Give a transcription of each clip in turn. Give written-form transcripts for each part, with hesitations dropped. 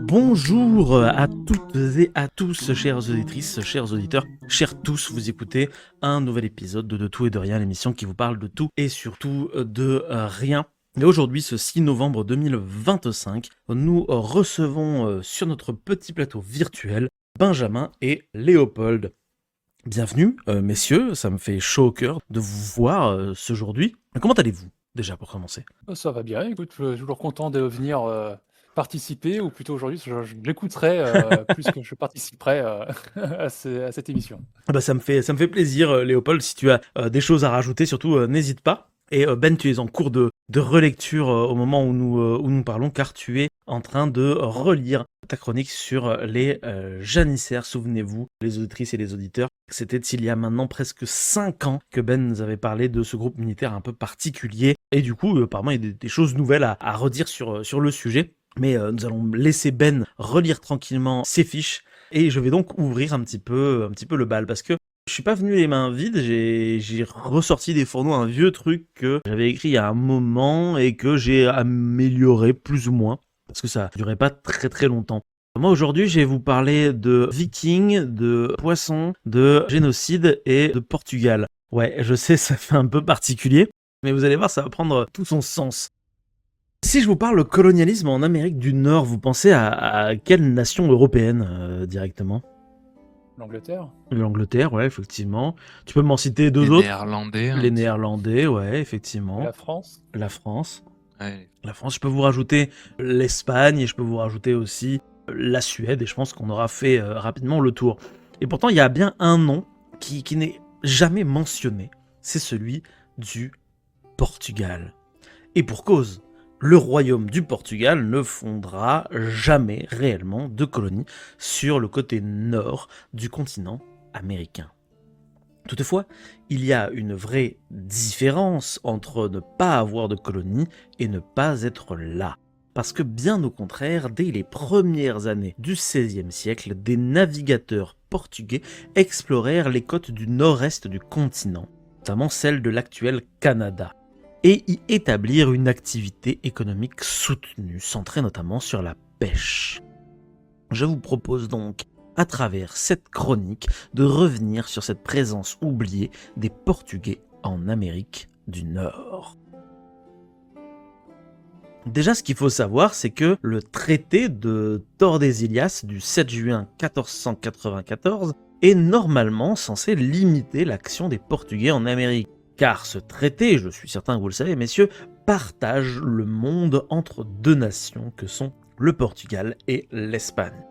Bonjour à toutes et à tous, chères auditrices, chers auditeurs, chers tous, vous écoutez un nouvel épisode de Tout et de Rien, l'émission qui vous parle de tout et surtout de rien. Et aujourd'hui, ce 6 novembre 2025, nous recevons sur notre petit plateau virtuel Benjamin et Léopold. Bienvenue, messieurs, ça me fait chaud au cœur de vous voir ce aujourd'hui. Comment allez-vous, déjà, pour commencer? Ça va bien, écoute, toujours content de venir, participer ou plutôt aujourd'hui je l'écouterai, plus que je participerai, à cette émission. Ah bah ça me fait plaisir, Léopold, si tu as des choses à rajouter, surtout n'hésite pas. Et Ben, tu es en cours de relecture au moment où nous parlons, car tu es en train de relire ta chronique sur les janissaires. Souvenez-vous, les auditrices et les auditeurs, c'était il y a maintenant presque 5 ans que Ben nous avait parlé de ce groupe militaire un peu particulier. Et du coup, apparemment, il y a des choses nouvelles à redire sur le sujet. Mais nous allons laisser Ben relire tranquillement ses fiches. Et je vais donc ouvrir un petit peu le bal, parce que je suis pas venu les mains vides, j'ai ressorti des fourneaux un vieux truc que j'avais écrit il y a un moment et que j'ai amélioré plus ou moins, parce que ça durait pas très très longtemps. Moi aujourd'hui je vais vous parler de Vikings, de poissons, de génocide et de Portugal. Ouais, je sais, ça fait un peu particulier, mais vous allez voir, ça va prendre tout son sens. Si je vous parle de colonialisme en Amérique du Nord, vous pensez à quelle nation européenne directement? L'Angleterre? L'Angleterre, ouais, effectivement. Tu peux m'en citer deux Les autres? Néerlandais, Les petit Néerlandais, ouais, Et effectivement. la France? La France. ouais. La France, je peux vous rajouter l'Espagne et je peux vous rajouter aussi la Suède, et je pense qu'on aura fait rapidement le tour. Et pourtant, il y a bien un nom qui n'est jamais mentionné, c'est celui du Portugal. Et pour cause, le royaume du Portugal ne fondera jamais réellement de colonies sur le côté nord du continent américain. Toutefois, il y a une vraie différence entre ne pas avoir de colonies et ne pas être là. Parce que bien au contraire, dès les premières années du XVIe siècle, des navigateurs portugais explorèrent les côtes du nord-est du continent, notamment celle de l'actuel Canada, et y établir une activité économique soutenue, centrée notamment sur la pêche. Je vous propose donc, à travers cette chronique, de revenir sur cette présence oubliée des Portugais en Amérique du Nord. Déjà, ce qu'il faut savoir, c'est que le traité de Tordesillas du 7 juin 1494 est normalement censé limiter l'action des Portugais en Amérique. Car ce traité, je suis certain que vous le savez messieurs, partage le monde entre deux nations que sont le Portugal et l'Espagne.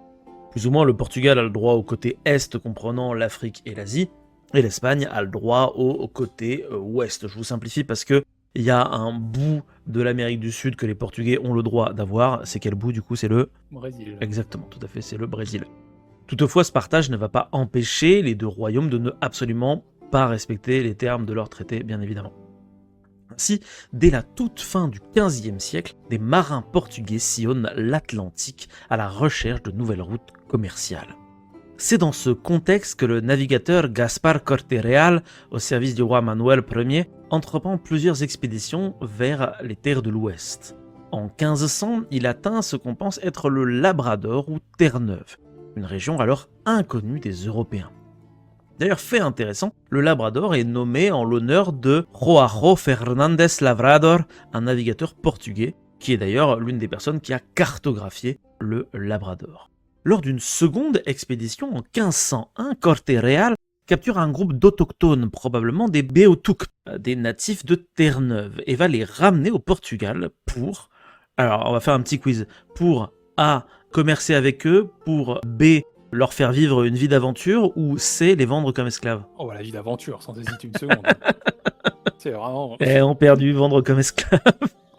Plus ou moins, le Portugal a le droit au côté est comprenant l'Afrique et l'Asie, et l'Espagne a le droit au côté ouest. Je vous simplifie parce que il y a un bout de l'Amérique du Sud que les Portugais ont le droit d'avoir. C'est quel bout du coup? C'est le Brésil. Exactement, tout à fait, c'est le Brésil. Toutefois, ce partage ne va pas empêcher les deux royaumes de ne absolument pas respecter les termes de leur traité, bien évidemment. Ainsi, dès la toute fin du XVe siècle, des marins portugais sillonnent l'Atlantique à la recherche de nouvelles routes commerciales. C'est dans ce contexte que le navigateur Gaspar Corte-Real, au service du roi Manuel Ier, entreprend plusieurs expéditions vers les terres de l'Ouest. En 1500, il atteint ce qu'on pense être le Labrador ou Terre-Neuve, une région alors inconnue des Européens. D'ailleurs, fait intéressant, le Labrador est nommé en l'honneur de Joao Fernandes Lavrador, un navigateur portugais, qui est d'ailleurs l'une des personnes qui a cartographié le Labrador. Lors d'une seconde expédition en 1501, Corte-Real capture un groupe d'autochtones, probablement des Beothuk, des natifs de Terre-Neuve, et va les ramener au Portugal pour... Alors, on va faire un petit quiz. Pour A, commercer avec eux, pour B, leur faire vivre une vie d'aventure, ou C, les vendre comme esclaves. Oh bah, la vie d'aventure, sans hésiter une seconde. C'est vraiment... Et ont perdu, vendre comme esclaves.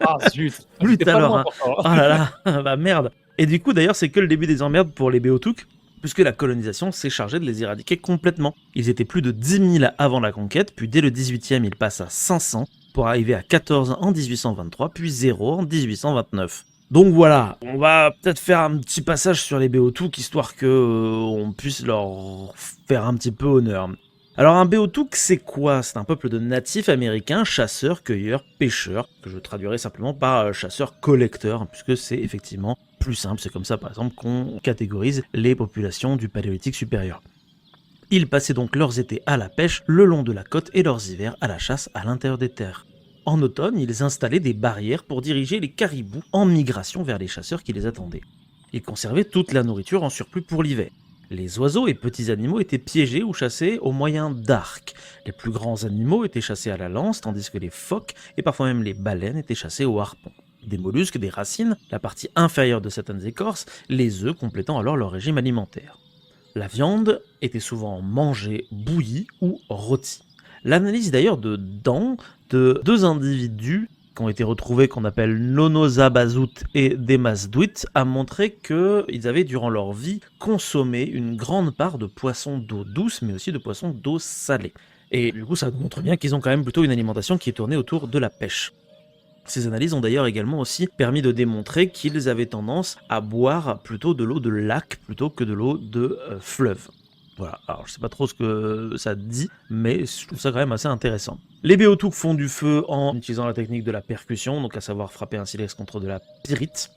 Ah zut! Plus J'étais pas alors, loin hein. pourtant. Oh là là, bah merde. Et du coup, d'ailleurs, c'est que le début des emmerdes pour les Beothuk, puisque la colonisation s'est chargée de les éradiquer complètement. Ils étaient plus de 10 000 avant la conquête, puis dès le 18e, ils passent à 500, pour arriver à 14 en 1823, puis 0 en 1829. Donc voilà, on va peut-être faire un petit passage sur les Beothuk, histoire que on puisse leur faire un petit peu honneur. Alors un Beothuk, c'est quoi? C'est un peuple de natifs américains, chasseurs, cueilleurs, pêcheurs, que je traduirais simplement par chasseurs-collecteurs, puisque c'est effectivement plus simple. C'est comme ça, par exemple, qu'on catégorise les populations du Paléolithique supérieur. Ils passaient donc leurs étés à la pêche le long de la côte et leurs hivers à la chasse à l'intérieur des terres. En automne, ils installaient des barrières pour diriger les caribous en migration vers les chasseurs qui les attendaient. Ils conservaient toute la nourriture en surplus pour l'hiver. Les oiseaux et petits animaux étaient piégés ou chassés au moyen d'arcs. Les plus grands animaux étaient chassés à la lance, tandis que les phoques et parfois même les baleines étaient chassés au harpon. Des mollusques, des racines, la partie inférieure de certaines écorces, les œufs complétant alors leur régime alimentaire. La viande était souvent mangée, bouillie ou rôtie. L'analyse d'ailleurs de dents de deux individus qui ont été retrouvés qu'on appelle Nonosabazut et Demasduit a montré qu'ils avaient durant leur vie consommé une grande part de poissons d'eau douce mais aussi de poissons d'eau salée. Et du coup ça montre bien qu'ils ont quand même plutôt une alimentation qui est tournée autour de la pêche. Ces analyses ont d'ailleurs également aussi permis de démontrer qu'ils avaient tendance à boire plutôt de l'eau de lac plutôt que de l'eau de fleuve. Voilà, alors je sais pas trop ce que ça dit, mais je trouve ça quand même assez intéressant. Les Beothuk font du feu en utilisant la technique de la percussion, donc à savoir frapper un silex contre de la pyrite,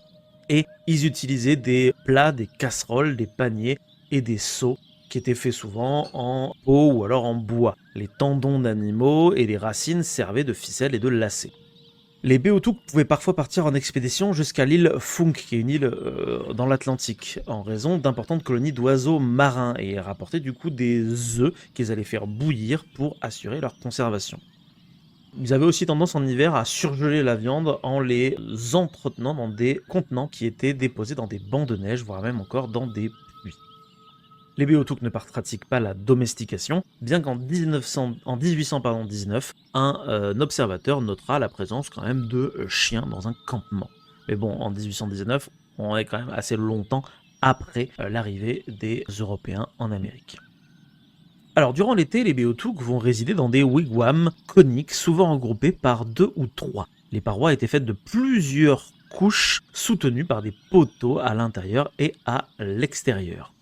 et ils utilisaient des plats, des casseroles, des paniers et des seaux qui étaient faits souvent en peau ou alors en bois. Les tendons d'animaux et les racines servaient de ficelles et de lacets. Les Beothuk pouvaient parfois partir en expédition jusqu'à l'île Funk, qui est une île dans l'Atlantique, en raison d'importantes colonies d'oiseaux marins, et rapporter du coup des œufs qu'ils allaient faire bouillir pour assurer leur conservation. Ils avaient aussi tendance en hiver à surgeler la viande en les entretenant dans des contenants qui étaient déposés dans des bancs de neige, voire même encore dans des puits. Les Beothuk ne pratiquent pas la domestication, bien qu'en 1819, un observateur notera la présence quand même de chiens dans un campement. Mais bon, en 1819, on est quand même assez longtemps après l'arrivée des Européens en Amérique. Alors, durant l'été, les Beothuk vont résider dans des wigwams coniques, souvent regroupés par 2 ou 3. Les parois étaient faites de plusieurs couches soutenues par des poteaux à l'intérieur et à l'extérieur.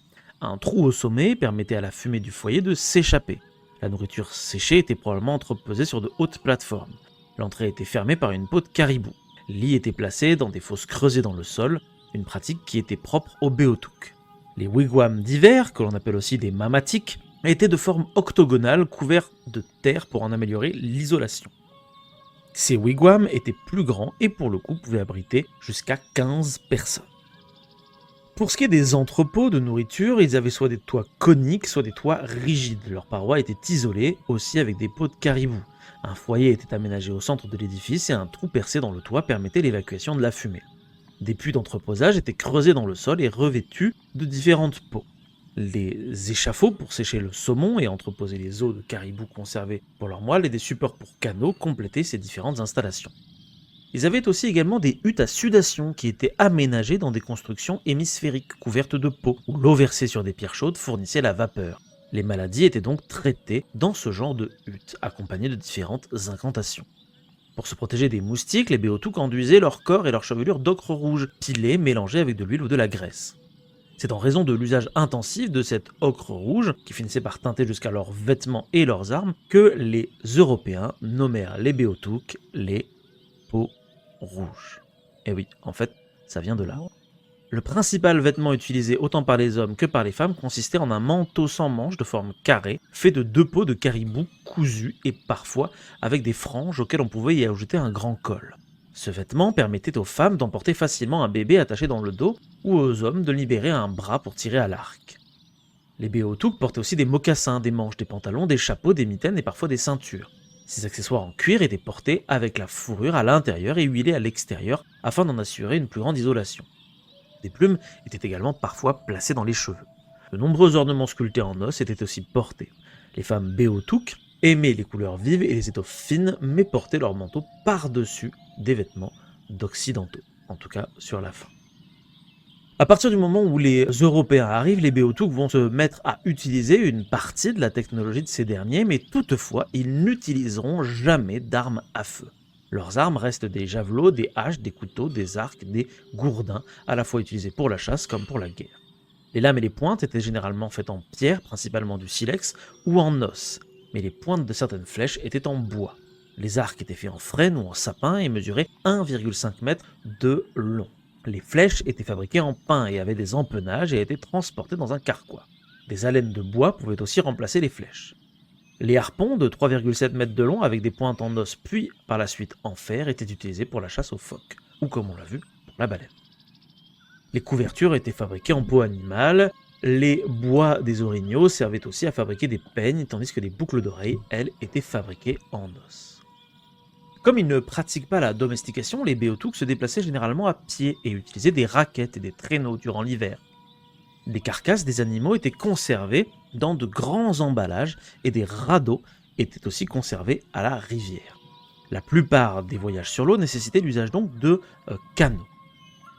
Un trou au sommet permettait à la fumée du foyer de s'échapper. La nourriture séchée était probablement entreposée sur de hautes plateformes. L'entrée était fermée par une peau de caribou. Les lits étaient placés dans des fosses creusées dans le sol, une pratique qui était propre aux Beothuk. Les wigwams d'hiver, que l'on appelle aussi des mamatiques, étaient de forme octogonale couverts de terre pour en améliorer l'isolation. Ces wigwams étaient plus grands et pour le coup pouvaient abriter jusqu'à 15 personnes. Pour ce qui est des entrepôts de nourriture, ils avaient soit des toits coniques, soit des toits rigides. Leurs parois étaient isolées, aussi avec des pots de caribou. Un foyer était aménagé au centre de l'édifice et un trou percé dans le toit permettait l'évacuation de la fumée. Des puits d'entreposage étaient creusés dans le sol et revêtus de différentes peaux. Les échafauds pour sécher le saumon et entreposer les os de caribou conservés pour leur moelle et des supports pour canaux complétaient ces différentes installations. Ils avaient aussi également des huttes à sudation qui étaient aménagées dans des constructions hémisphériques couvertes de peau, où l'eau versée sur des pierres chaudes fournissait la vapeur. Les maladies étaient donc traitées dans ce genre de huttes, accompagnées de différentes incantations. Pour se protéger des moustiques, les Beothuk enduisaient leur corps et leur chevelure d'ocre rouge, pilée mélangée avec de l'huile ou de la graisse. C'est en raison de l'usage intensif de cet ocre rouge, qui finissait par teinter jusqu'à leurs vêtements et leurs armes, que les Européens nommèrent les Beothuk les peaux rouges. Et oui, en fait, ça vient de là. Le principal vêtement utilisé autant par les hommes que par les femmes consistait en un manteau sans manches de forme carrée, fait de 2 peaux de caribou cousues et parfois avec des franges auxquelles on pouvait y ajouter un grand col. Ce vêtement permettait aux femmes d'emporter facilement un bébé attaché dans le dos ou aux hommes de libérer un bras pour tirer à l'arc. Les Beothuk portaient aussi des mocassins, des manches, des pantalons, des chapeaux, des mitaines et parfois des ceintures. Ces accessoires en cuir étaient portés avec la fourrure à l'intérieur et huilés à l'extérieur afin d'en assurer une plus grande isolation. Des plumes étaient également parfois placées dans les cheveux. De nombreux ornements sculptés en os étaient aussi portés. Les femmes Beothuk aimaient les couleurs vives et les étoffes fines, mais portaient leur manteau par-dessus des vêtements d'occidentaux, en tout cas sur la fin. À partir du moment où les Européens arrivent, les Beothuk vont se mettre à utiliser une partie de la technologie de ces derniers, mais toutefois, ils n'utiliseront jamais d'armes à feu. Leurs armes restent des javelots, des haches, des couteaux, des arcs, des gourdins, à la fois utilisés pour la chasse comme pour la guerre. Les lames et les pointes étaient généralement faites en pierre, principalement du silex, ou en os, mais les pointes de certaines flèches étaient en bois. Les arcs étaient faits en frêne ou en sapin et mesuraient 1,5 m de long. Les flèches étaient fabriquées en pin et avaient des empennages et étaient transportées dans un carquois. Des alènes de bois pouvaient aussi remplacer les flèches. Les harpons de 3,7 m de long avec des pointes en os puis par la suite en fer étaient utilisés pour la chasse aux phoques, ou comme on l'a vu, pour la baleine. Les couvertures étaient fabriquées en peau animale, les bois des orignaux servaient aussi à fabriquer des peignes, tandis que les boucles d'oreilles, elles, étaient fabriquées en os. Comme ils ne pratiquent pas la domestication, les Beothuks se déplaçaient généralement à pied et utilisaient des raquettes et des traîneaux durant l'hiver. Les carcasses des animaux étaient conservées dans de grands emballages et des radeaux étaient aussi conservés à la rivière. La plupart des voyages sur l'eau nécessitaient l'usage donc de canots.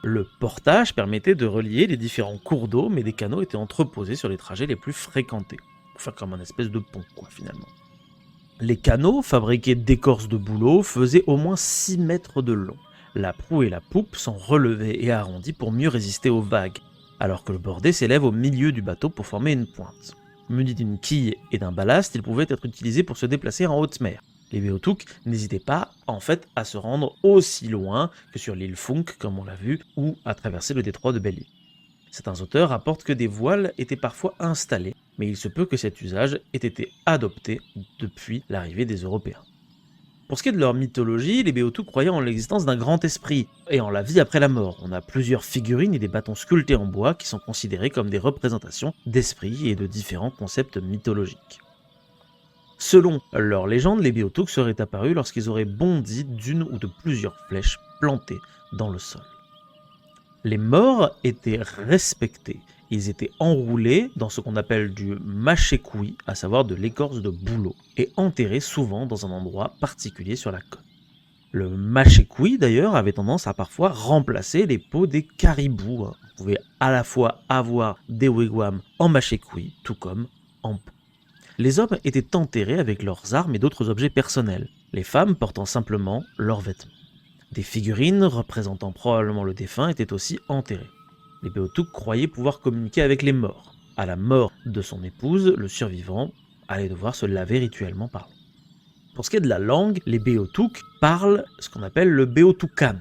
Le portage permettait de relier les différents cours d'eau, mais des canaux étaient entreposés sur les trajets les plus fréquentés, pour faire comme un espèce de pont, finalement. Les canots, fabriqués d'écorce de bouleau, faisaient au moins 6 mètres de long. La proue et la poupe sont relevées et arrondies pour mieux résister aux vagues, alors que le bordé s'élève au milieu du bateau pour former une pointe. Muni d'une quille et d'un ballast, il pouvait être utilisé pour se déplacer en haute mer. Les Beothuks n'hésitaient pas à se rendre aussi loin que sur l'île Funk, comme on l'a vu, ou à traverser le détroit de Belle Île. Certains auteurs rapportent que des voiles étaient parfois installés, mais il se peut que cet usage ait été adopté depuis l'arrivée des Européens. Pour ce qui est de leur mythologie, les Beothuks croyaient en l'existence d'un grand esprit et en la vie après la mort. On a plusieurs figurines et des bâtons sculptés en bois qui sont considérés comme des représentations d'esprits et de différents concepts mythologiques. Selon leur légende, les Beothuks seraient apparus lorsqu'ils auraient bondi d'une ou de plusieurs flèches plantées dans le sol. Les morts étaient respectés. Ils étaient enroulés dans ce qu'on appelle du mâché-couille, à savoir de l'écorce de bouleau, et enterrés souvent dans un endroit particulier sur la côte. Le mâché-couille, d'ailleurs, avait tendance à parfois remplacer les peaux des caribous. On pouvait à la fois avoir des wigwams en mâché-couille, tout comme en peau. Les hommes étaient enterrés avec leurs armes et d'autres objets personnels, les femmes portant simplement leurs vêtements. Des figurines représentant probablement le défunt étaient aussi enterrées. Les Beothuks croyaient pouvoir communiquer avec les morts. À la mort de son épouse, le survivant allait devoir se laver rituellement parlant. Pour ce qui est de la langue, les Beothuks parlent ce qu'on appelle le Beothukan.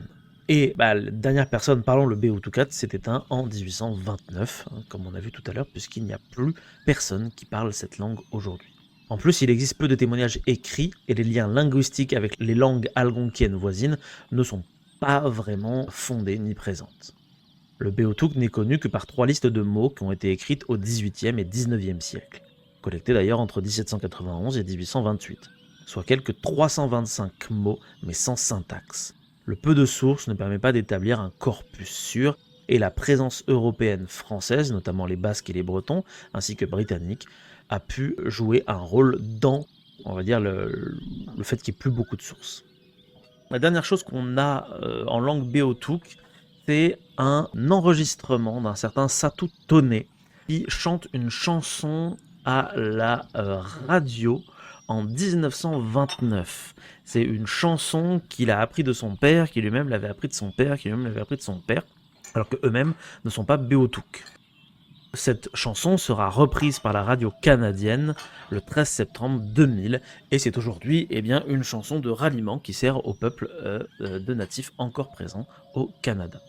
Et la dernière personne parlant le Beothukat s'est éteint en 1829, comme on a vu tout à l'heure, puisqu'il n'y a plus personne qui parle cette langue aujourd'hui. En plus, il existe peu de témoignages écrits et les liens linguistiques avec les langues algonquiennes voisines ne sont pas vraiment fondés ni présentes. Le Beothuk n'est connu que par 3 listes de mots qui ont été écrites au XVIIIe et XIXe siècle, collectées d'ailleurs entre 1791 et 1828, soit quelques 325 mots mais sans syntaxe. Le peu de sources ne permet pas d'établir un corpus sûr et la présence européenne française, notamment les Basques et les Bretons, ainsi que britanniques, a pu jouer un rôle dans, on va dire, le fait qu'il n'y ait plus beaucoup de sources. La dernière chose qu'on a en langue Beothuk, c'est un enregistrement d'un certain Satou Tone qui chante une chanson à la radio en 1929. C'est une chanson qu'il a appris de son père, qui lui-même l'avait appris de son père, qui lui-même l'avait appris de son père, alors qu'eux-mêmes ne sont pas Beothuk. Cette chanson sera reprise par la radio canadienne le 13 septembre 2000 et c'est aujourd'hui une chanson de ralliement qui sert au peuple de natifs encore présents au Canada.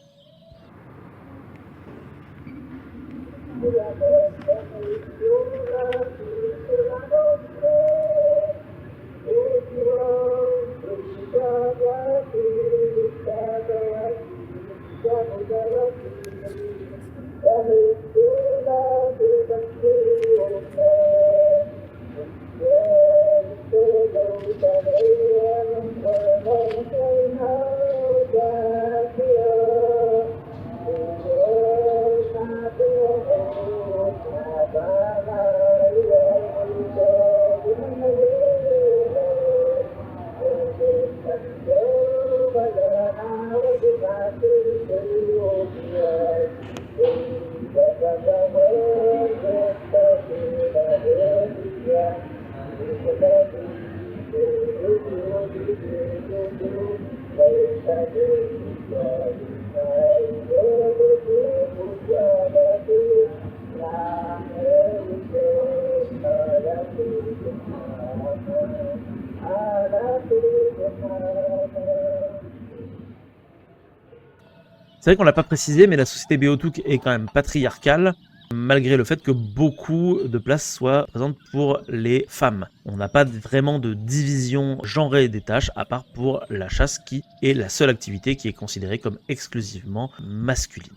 C'est vrai qu'on l'a pas précisé, mais la société Beothuk est quand même patriarcale, malgré le fait que beaucoup de place soit présente pour les femmes. On n'a pas vraiment de division genrée des tâches, à part pour la chasse, qui est la seule activité qui est considérée comme exclusivement masculine.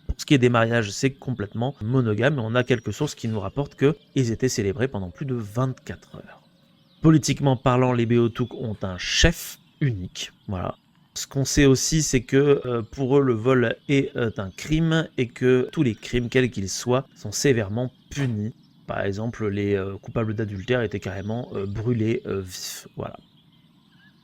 Pour ce qui est des mariages, c'est complètement monogame, et on a quelques sources qui nous rapportent qu'ils étaient célébrés pendant plus de 24 heures. Politiquement parlant, les Beothuk ont un chef unique, voilà. Ce qu'on sait aussi, c'est que pour eux, le vol est un crime et que tous les crimes, quels qu'ils soient, sont sévèrement punis. Par exemple, les coupables d'adultère étaient carrément brûlés vifs. Voilà.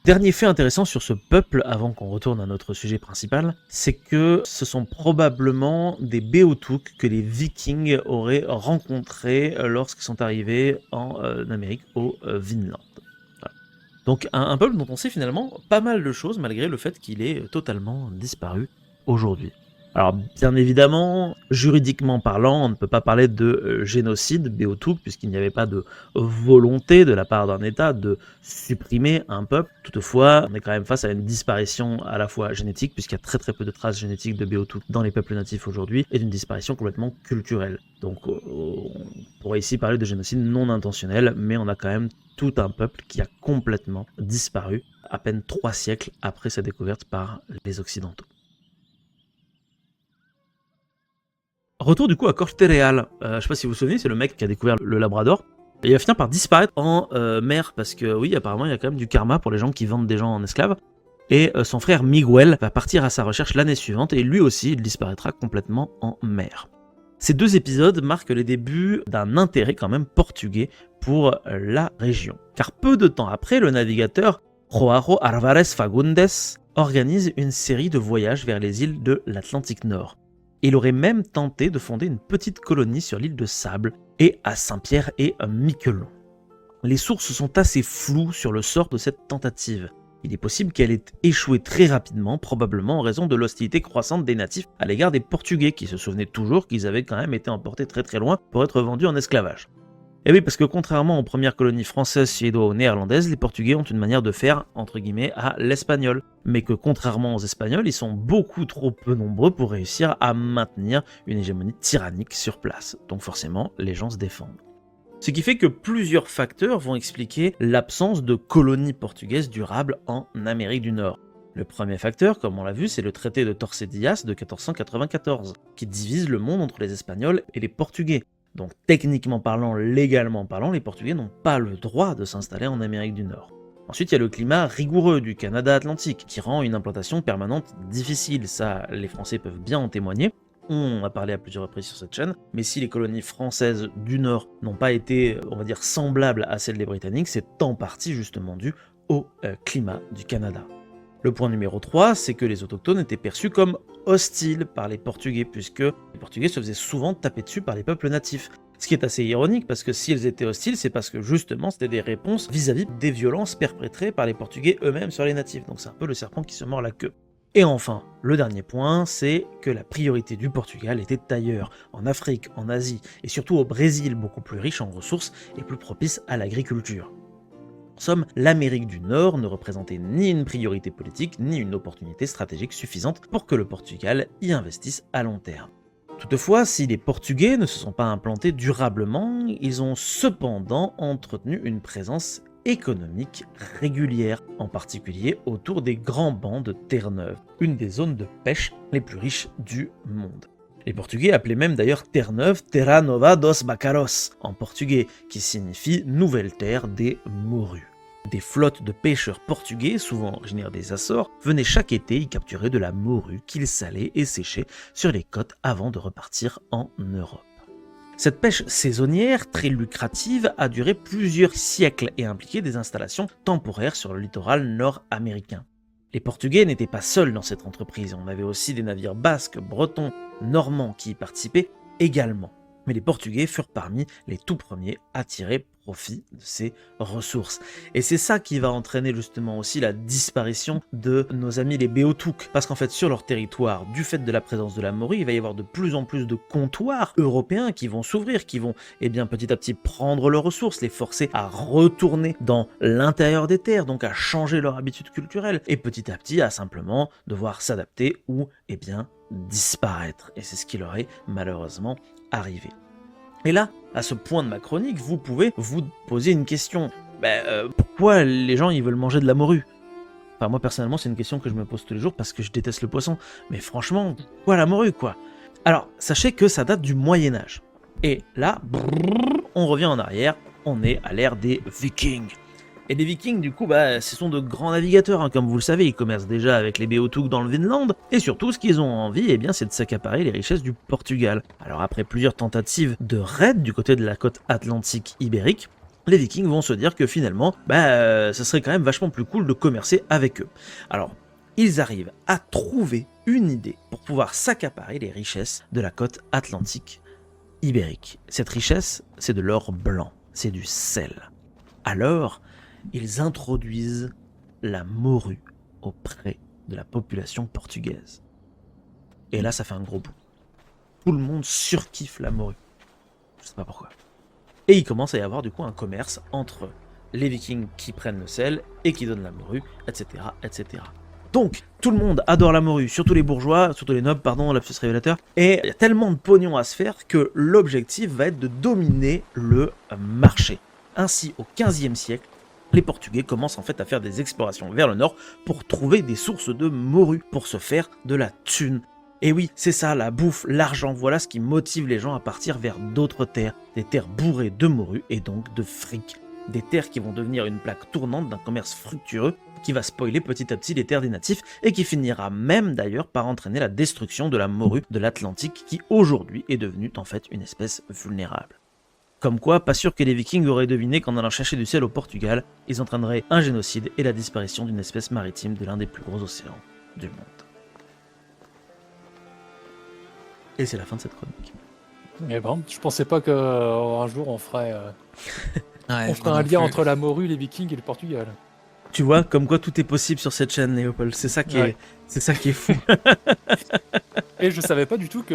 Dernier fait intéressant sur ce peuple, avant qu'on retourne à notre sujet principal, c'est que ce sont probablement des Beothuk que les Vikings auraient rencontrés lorsqu'ils sont arrivés en Amérique au Vinland. Donc un peuple dont on sait finalement pas mal de choses malgré le fait qu'il est totalement disparu aujourd'hui. Alors bien évidemment, juridiquement parlant, on ne peut pas parler de génocide Beothuk puisqu'il n'y avait pas de volonté de la part d'un État de supprimer un peuple. Toutefois, on est quand même face à une disparition à la fois génétique puisqu'il y a très peu de traces génétiques de Beothuk dans les peuples natifs aujourd'hui et d'une disparition complètement culturelle. Donc on pourrait ici parler de génocide non intentionnel, mais on a quand même tout un peuple qui a complètement disparu à peine 3 siècles après sa découverte par les Occidentaux. Retour du coup à Corte Real. Je sais pas si vous vous souvenez, c'est le mec qui a découvert le Labrador. Et il va finir par disparaître en mer parce que oui, apparemment il y a quand même du karma pour les gens qui vendent des gens en esclaves. Et son frère Miguel va partir à sa recherche l'année suivante et lui aussi il disparaîtra complètement en mer. Ces 2 épisodes marquent les débuts d'un intérêt quand même portugais pour la région. Car peu de temps après, le navigateur Joao Álvares Fagundes organise une série de voyages vers les îles de l'Atlantique Nord. Il aurait même tenté de fonder une petite colonie sur l'île de Sable et à Saint-Pierre et Miquelon. Les sources sont assez floues sur le sort de cette tentative. Il est possible qu'elle ait échoué très rapidement, probablement en raison de l'hostilité croissante des natifs à l'égard des Portugais, qui se souvenaient toujours qu'ils avaient quand même été emportés très loin pour être vendus en esclavage. Et oui, parce que contrairement aux premières colonies françaises, suédoises ou néerlandaises, les Portugais ont une manière de faire, entre guillemets, à l'espagnol. Mais que contrairement aux Espagnols, ils sont beaucoup trop peu nombreux pour réussir à maintenir une hégémonie tyrannique sur place. Donc forcément, les gens se défendent. Ce qui fait que plusieurs facteurs vont expliquer l'absence de colonies portugaises durables en Amérique du Nord. Le premier facteur, comme on l'a vu, c'est le traité de Tordesillas de 1494, qui divise le monde entre les Espagnols et les Portugais. Donc techniquement parlant, légalement parlant, les Portugais n'ont pas le droit de s'installer en Amérique du Nord. Ensuite, il y a le climat rigoureux du Canada atlantique, qui rend une implantation permanente difficile. Ça, les Français peuvent bien en témoigner. On a parlé à plusieurs reprises sur cette chaîne, mais si les colonies françaises du Nord n'ont pas été, on va dire, semblables à celles des Britanniques, c'est en partie justement dû au climat du Canada. Le point numéro 3, c'est que les autochtones étaient perçus comme hostiles par les Portugais, puisque les Portugais se faisaient souvent taper dessus par les peuples natifs. Ce qui est assez ironique, parce que s'ils étaient hostiles, c'est parce que justement c'était des réponses vis-à-vis des violences perpétrées par les Portugais eux-mêmes sur les natifs. Donc c'est un peu le serpent qui se mord la queue. Et enfin, le dernier point, c'est que la priorité du Portugal était ailleurs, en Afrique, en Asie, et surtout au Brésil, beaucoup plus riche en ressources et plus propice à l'agriculture. En somme, l'Amérique du Nord ne représentait ni une priorité politique, ni une opportunité stratégique suffisante pour que le Portugal y investisse à long terme. Toutefois, si les Portugais ne se sont pas implantés durablement, ils ont cependant entretenu une présence économique régulière, en particulier autour des grands bancs de Terre-Neuve, une des zones de pêche les plus riches du monde. Les Portugais appelaient même d'ailleurs Terre-Neuve Terra Nova dos Bacaros, en portugais, qui signifie nouvelle terre des morues. Des flottes de pêcheurs portugais, souvent originaires des Açores, venaient chaque été y capturer de la morue qu'ils salaient et séchaient sur les côtes avant de repartir en Europe. Cette pêche saisonnière, très lucrative, a duré plusieurs siècles et impliqué des installations temporaires sur le littoral nord-américain. Les Portugais n'étaient pas seuls dans cette entreprise, on avait aussi des navires basques, bretons, normands qui y participaient également. Mais les Portugais furent parmi les tout premiers à tirer profit de ces ressources. Et c'est ça qui va entraîner justement aussi la disparition de nos amis les Beothuk. Parce qu'en fait, sur leur territoire, du fait de la présence de la morue, il va y avoir de plus en plus de comptoirs européens qui vont s'ouvrir, qui vont petit à petit prendre leurs ressources, les forcer à retourner dans l'intérieur des terres, donc à changer leur habitude culturelle, et petit à petit à simplement devoir s'adapter ou disparaître. Et c'est ce qui leur est malheureusement arrivé. Et là, à ce point de ma chronique, vous pouvez vous poser une question. Pourquoi les gens ils veulent manger de la morue? Enfin, moi personnellement, c'est une question que je me pose tous les jours parce que je déteste le poisson. Mais franchement, pourquoi la morue, quoi? Alors, sachez que ça date du Moyen-Âge. Et là, on revient en arrière, on est à l'ère des Vikings. Et les Vikings, du coup, ce sont de grands navigateurs, hein, comme vous le savez, ils commercent déjà avec les Beothuk dans le Vinland, et surtout, ce qu'ils ont envie, c'est de s'accaparer les richesses du Portugal. Alors après plusieurs tentatives de raid du côté de la côte atlantique ibérique, les Vikings vont se dire que finalement, ça serait quand même vachement plus cool de commercer avec eux. Alors, ils arrivent à trouver une idée pour pouvoir s'accaparer les richesses de la côte atlantique ibérique. Cette richesse, c'est de l'or blanc, c'est du sel. Alors, ils introduisent la morue auprès de la population portugaise. Et là, ça fait un gros bout. Tout le monde surkiffe la morue. Je sais pas pourquoi. Et il commence à y avoir du coup un commerce entre les Vikings qui prennent le sel et qui donnent la morue, etc., etc. Donc, tout le monde adore la morue, surtout les bourgeois, surtout les nobles, pardon, lapsus révélateur. Et il y a tellement de pognon à se faire que l'objectif va être de dominer le marché. Ainsi, au XVe siècle, les Portugais commencent en fait à faire des explorations vers le nord pour trouver des sources de morue, pour se faire de la thune. Et oui, c'est ça, la bouffe, l'argent, voilà ce qui motive les gens à partir vers d'autres terres, des terres bourrées de morue et donc de fric. Des terres qui vont devenir une plaque tournante d'un commerce fructueux qui va spoiler petit à petit les terres des natifs et qui finira même d'ailleurs par entraîner la destruction de la morue de l'Atlantique qui aujourd'hui est devenue en fait une espèce vulnérable. Comme quoi, pas sûr que les Vikings auraient deviné qu'en allant chercher du sel au Portugal, ils entraîneraient un génocide et la disparition d'une espèce maritime de l'un des plus gros océans du monde. Et c'est la fin de cette chronique. Mais bon, je pensais pas qu'un jour on ferait Ouais, on ferait un lien entre la morue, les Vikings et le Portugal. Tu vois, comme quoi tout est possible sur cette chaîne, Léopold. C'est ça qui est fou. Et je savais pas du tout que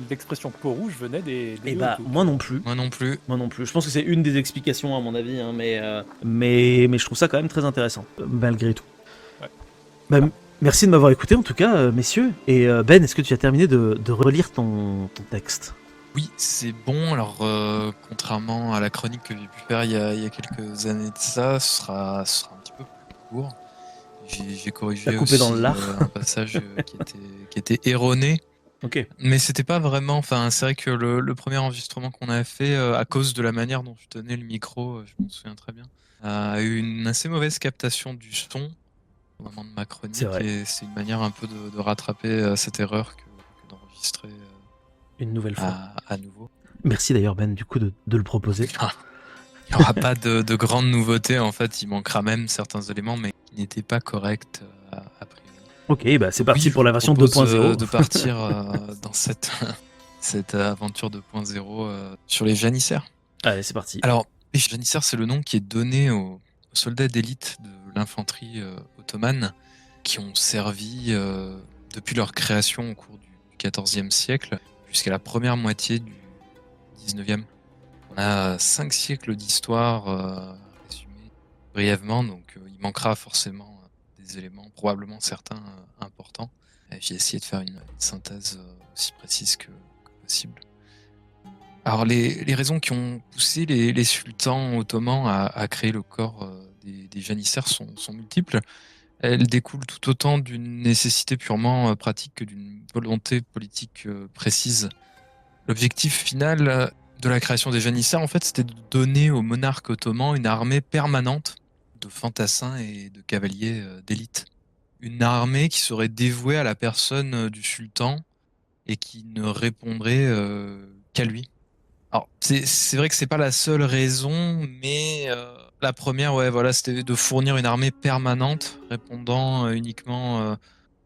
l'expression peau rouge venait des Et Beothuk. moi non plus. Moi non plus. Moi non plus. Je pense que c'est une des explications à mon avis, hein, mais je trouve ça quand même très intéressant, malgré tout. Ouais. Merci de m'avoir écouté en tout cas, messieurs. Et Ben, est-ce que tu as terminé de relire ton texte? Oui, c'est bon. Alors, contrairement à la chronique que j'ai pu faire il y a quelques années de ça, ce sera un petit peu plus court. J'ai corrigé T'as coupé aussi dans le lard. un passage qui était erroné. Ok. Mais c'était pas vraiment. Enfin, c'est vrai que le premier enregistrement qu'on a fait, à cause de la manière dont je tenais le micro, je m'en souviens très bien, a eu une assez mauvaise captation du son au moment de ma chronique. C'est vrai. Et c'est une manière un peu de rattraper cette erreur que d'enregistrer Une nouvelle fois. à nouveau. Merci d'ailleurs Ben du coup de le proposer. Il n'y aura pas de grandes nouveautés, en fait, il manquera même certains éléments, mais qui n'étaient pas corrects a priori. Ok, c'est parti Oui, pour la version je vous propose, 2.0. de partir dans cette aventure 2.0 sur les janissaires. Allez, c'est parti. Alors, les janissaires, c'est le nom qui est donné aux soldats d'élite de l'infanterie ottomane qui ont servi depuis leur création au cours du XIVe siècle jusqu'à la première moitié du XIXe. On a 5 siècles d'histoire résumés brièvement, donc il manquera forcément des éléments, probablement certains importants. J'ai essayé de faire une synthèse aussi précise que possible. Alors les raisons qui ont poussé les sultans ottomans à créer le corps des janissaires sont multiples. Elles découlent tout autant d'une nécessité purement pratique que d'une volonté politique précise. L'objectif final de la création des janissaires, en fait, c'était de donner au monarque ottoman une armée permanente de fantassins et de cavaliers d'élite. Une armée qui serait dévouée à la personne du sultan et qui ne répondrait qu'à lui. Alors, c'est vrai que c'est pas la seule raison, mais la première, ouais, voilà, c'était de fournir une armée permanente répondant uniquement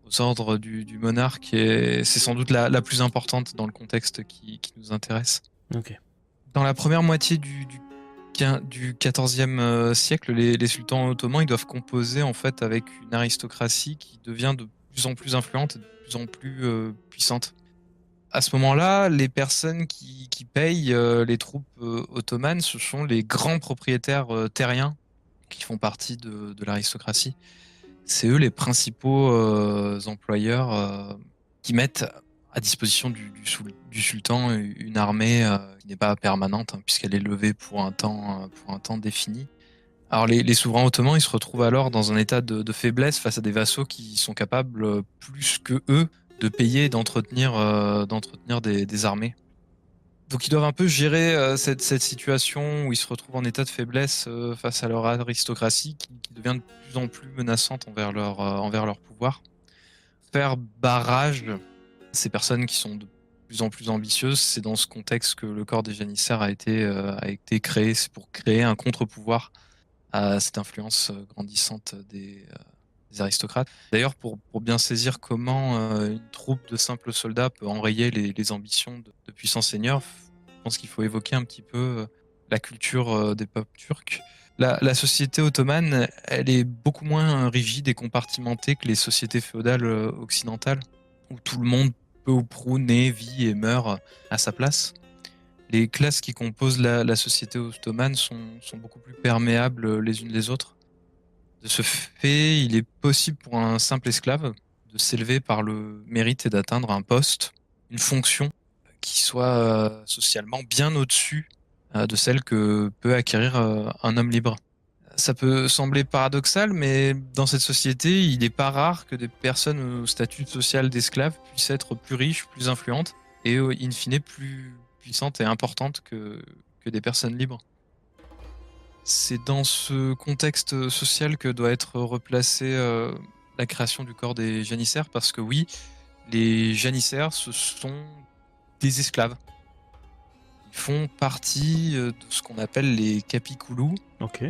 aux ordres du monarque, et c'est sans doute la plus importante dans le contexte qui nous intéresse. Ok. Dans la première moitié du XIVe siècle, les sultans ottomans ils doivent composer en fait avec une aristocratie qui devient de plus en plus influente et de plus en plus puissante. À ce moment-là, les personnes qui payent les troupes ottomanes, ce sont les grands propriétaires terriens qui font partie de l'aristocratie. C'est eux les principaux employeurs qui mettent à disposition du sultan une armée qui n'est pas permanente, puisqu'elle est levée pour un temps défini. Alors les souverains ottomans, ils se retrouvent alors dans un état de faiblesse face à des vassaux qui sont capables, plus que eux, de payer et d'entretenir des armées. Donc ils doivent un peu gérer cette situation où ils se retrouvent en état de faiblesse face à leur aristocratie qui devient de plus en plus menaçante envers leur pouvoir. Faire barrage, ces personnes qui sont de plus en plus ambitieuses, c'est dans ce contexte que le corps des janissaires a été créé. C'est pour créer un contre-pouvoir à cette influence grandissante des aristocrates. D'ailleurs, pour bien saisir comment une troupe de simples soldats peut enrayer les ambitions de puissants seigneurs, je pense qu'il faut évoquer un petit peu la culture des peuples turcs. La société ottomane, elle est beaucoup moins rigide et compartimentée que les sociétés féodales occidentales, où tout le monde peu ou prou naît, vit et meurt à sa place. Les classes qui composent la société ottomane sont beaucoup plus perméables les unes les autres. De ce fait, il est possible pour un simple esclave de s'élever par le mérite et d'atteindre un poste, une fonction qui soit socialement bien au-dessus de celle que peut acquérir un homme libre. Ça peut sembler paradoxal, mais dans cette société, il n'est pas rare que des personnes au statut social d'esclave puissent être plus riches, plus influentes et in fine plus puissantes et importantes que des personnes libres. C'est dans ce contexte social que doit être replacée la création du corps des janissaires, parce que oui, les janissaires, ce sont des esclaves. Ils font partie de ce qu'on appelle les capikoulous. Ok.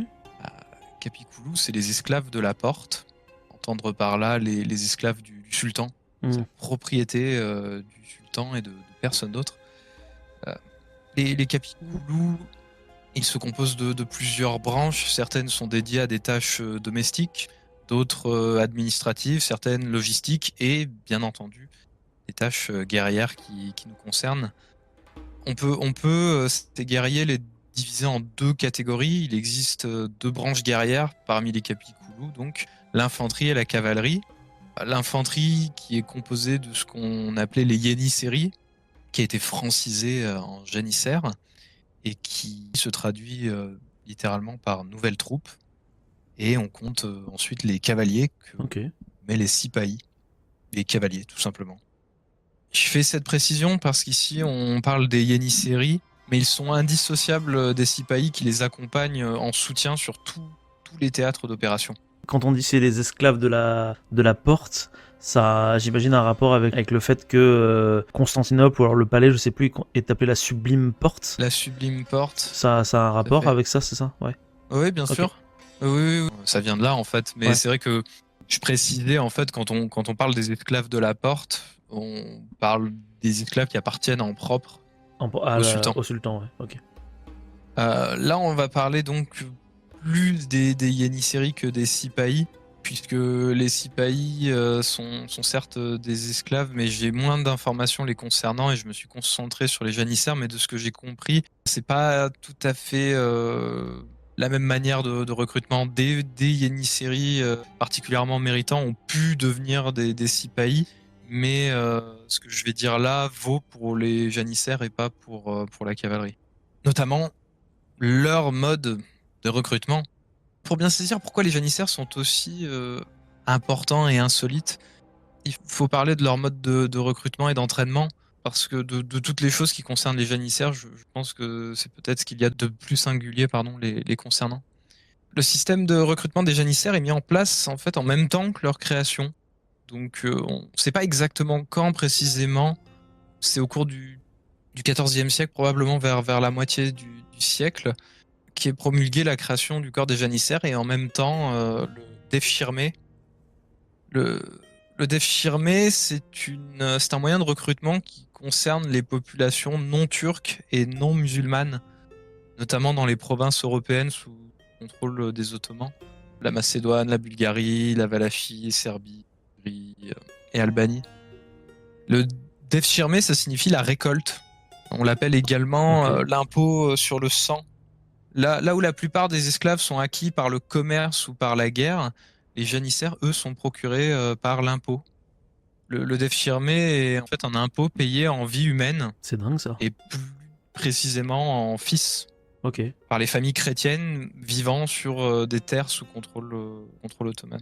Capikoulous, c'est les esclaves de la porte. Entendre par là les esclaves du sultan. C'est la propriété du sultan et de personne d'autre. Les capikoulous, ils se composent de plusieurs branches. Certaines sont dédiées à des tâches domestiques, d'autres administratives, certaines logistiques et, bien entendu, des tâches guerrières qui nous concernent. On peut ces guerriers les diviser en deux catégories. Il existe deux branches guerrières parmi les capikoulous, donc l'infanterie et la cavalerie. L'infanterie qui est composée de ce qu'on appelait les Yenisseries, qui a été francisé en janissaires et qui se traduit littéralement par nouvelles troupes. Et on compte ensuite les cavaliers, mais les Sipahi, les cavaliers tout simplement. Je fais cette précision parce qu'ici on parle des Yenisseries, mais ils sont indissociables des Sipahi qui les accompagnent en soutien sur tous les théâtres d'opération. Quand on dit c'est les esclaves de la porte, ça, j'imagine, un rapport avec le fait que Constantinople, ou alors le palais, je sais plus, est appelé la Sublime Porte. La Sublime Porte. Ça a un rapport avec ça, c'est ça? Ouais. Oui, bien sûr. Oui, ça vient de là en fait. Mais c'est vrai que je précisais en fait quand on parle des esclaves de la porte, on parle des esclaves qui appartiennent en propre au sultan. Au sultan, ouais. Ok. Là, on va parler donc plus des Yenisseries que des Sipahi, puisque les Sipahi sont certes des esclaves, mais j'ai moins d'informations les concernant et je me suis concentré sur les janissaires. Mais de ce que j'ai compris, c'est pas tout à fait la même manière de recrutement. Des Yenisseries particulièrement méritants ont pu devenir des Sipahi, mais ce que je vais dire là vaut pour les janissaires et pas pour la cavalerie. Notamment leur mode de recrutement. Pour bien saisir pourquoi les janissaires sont aussi importants et insolites, il faut parler de leur mode de recrutement et d'entraînement, parce que de toutes les choses qui concernent les janissaires, je pense que c'est peut-être ce qu'il y a de plus singulier les concernant. Le système de recrutement des janissaires est mis en place en fait en même temps que leur création. Donc on ne sait pas exactement quand précisément, c'est au cours du XIVe siècle, probablement vers la moitié du siècle, qui est promulguée la création du corps des janissaires et en même temps le Devshirme. Le Devshirme, c'est un moyen de recrutement qui concerne les populations non turques et non musulmanes, notamment dans les provinces européennes sous contrôle des Ottomans. La Macédoine, la Bulgarie, la Valachie, Serbie et Albanie. Le Devshirme, ça signifie la récolte. On l'appelle également l'impôt sur le sang. Là où la plupart des esclaves sont acquis par le commerce ou par la guerre, les janissaires, eux, sont procurés par l'impôt. Le devshirme est en fait un impôt payé en vie humaine C'est dingue ça. et plus précisément en fils Ok. par les familles chrétiennes vivant sur des terres sous contrôle ottoman.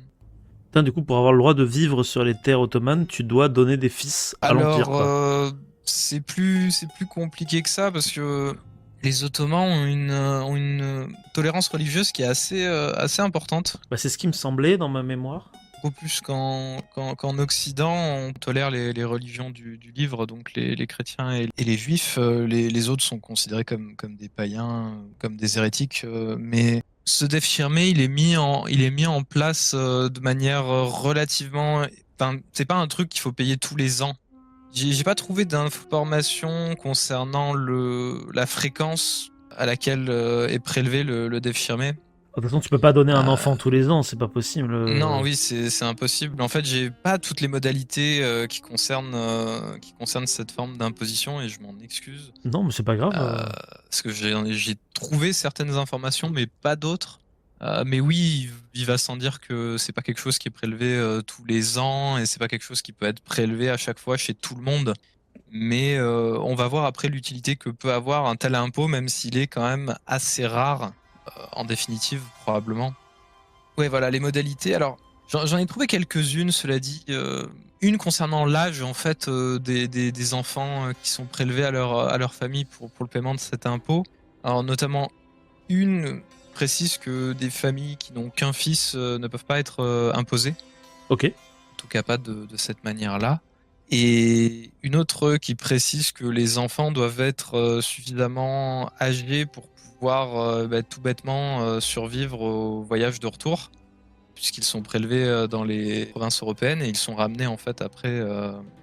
Putain, du coup, pour avoir le droit de vivre sur les terres ottomanes, tu dois donner des fils à l'Empire, Alors, quoi. c'est plus compliqué que ça parce que les Ottomans ont une tolérance religieuse qui est assez importante. Bah, c'est ce qui me semblait dans ma mémoire. Beaucoup plus qu'en Occident, on tolère les religions du livre, donc les chrétiens et les juifs. Les autres sont considérés comme des païens, comme des hérétiques. Mais ce devshirme, il est mis en place de manière relativement. Enfin, c'est pas un truc qu'il faut payer tous les ans. J'ai pas trouvé d'informations concernant la fréquence à laquelle est prélevé le devshirme. De toute façon, tu peux pas donner un Euh, enfant tous les ans, c'est pas possible. Non, oui, c'est impossible. En fait, j'ai pas toutes les modalités qui concernent cette forme d'imposition et je m'en excuse. Non, mais c'est pas grave. Parce que j'ai trouvé certaines informations, mais pas d'autres. Mais oui, il va sans dire que c'est pas quelque chose qui est prélevé tous les ans et c'est pas quelque chose qui peut être prélevé à chaque fois chez tout le monde. Mais on va voir après l'utilité que peut avoir un tel impôt, même s'il est quand même assez rare, en définitive, probablement. Ouais, voilà, les modalités. Alors, j'en ai trouvé quelques-unes, cela dit. Une concernant l'âge, en fait, des enfants qui sont prélevés à leur famille pour le paiement de cet impôt. Alors, notamment, une précise que des familles qui n'ont qu'un fils ne peuvent pas être imposées. Ok. En tout cas, pas de cette manière-là. Et une autre qui précise que les enfants doivent être suffisamment âgés pour pouvoir tout bêtement survivre au voyage de retour, puisqu'ils sont prélevés dans les provinces européennes et ils sont ramenés en fait après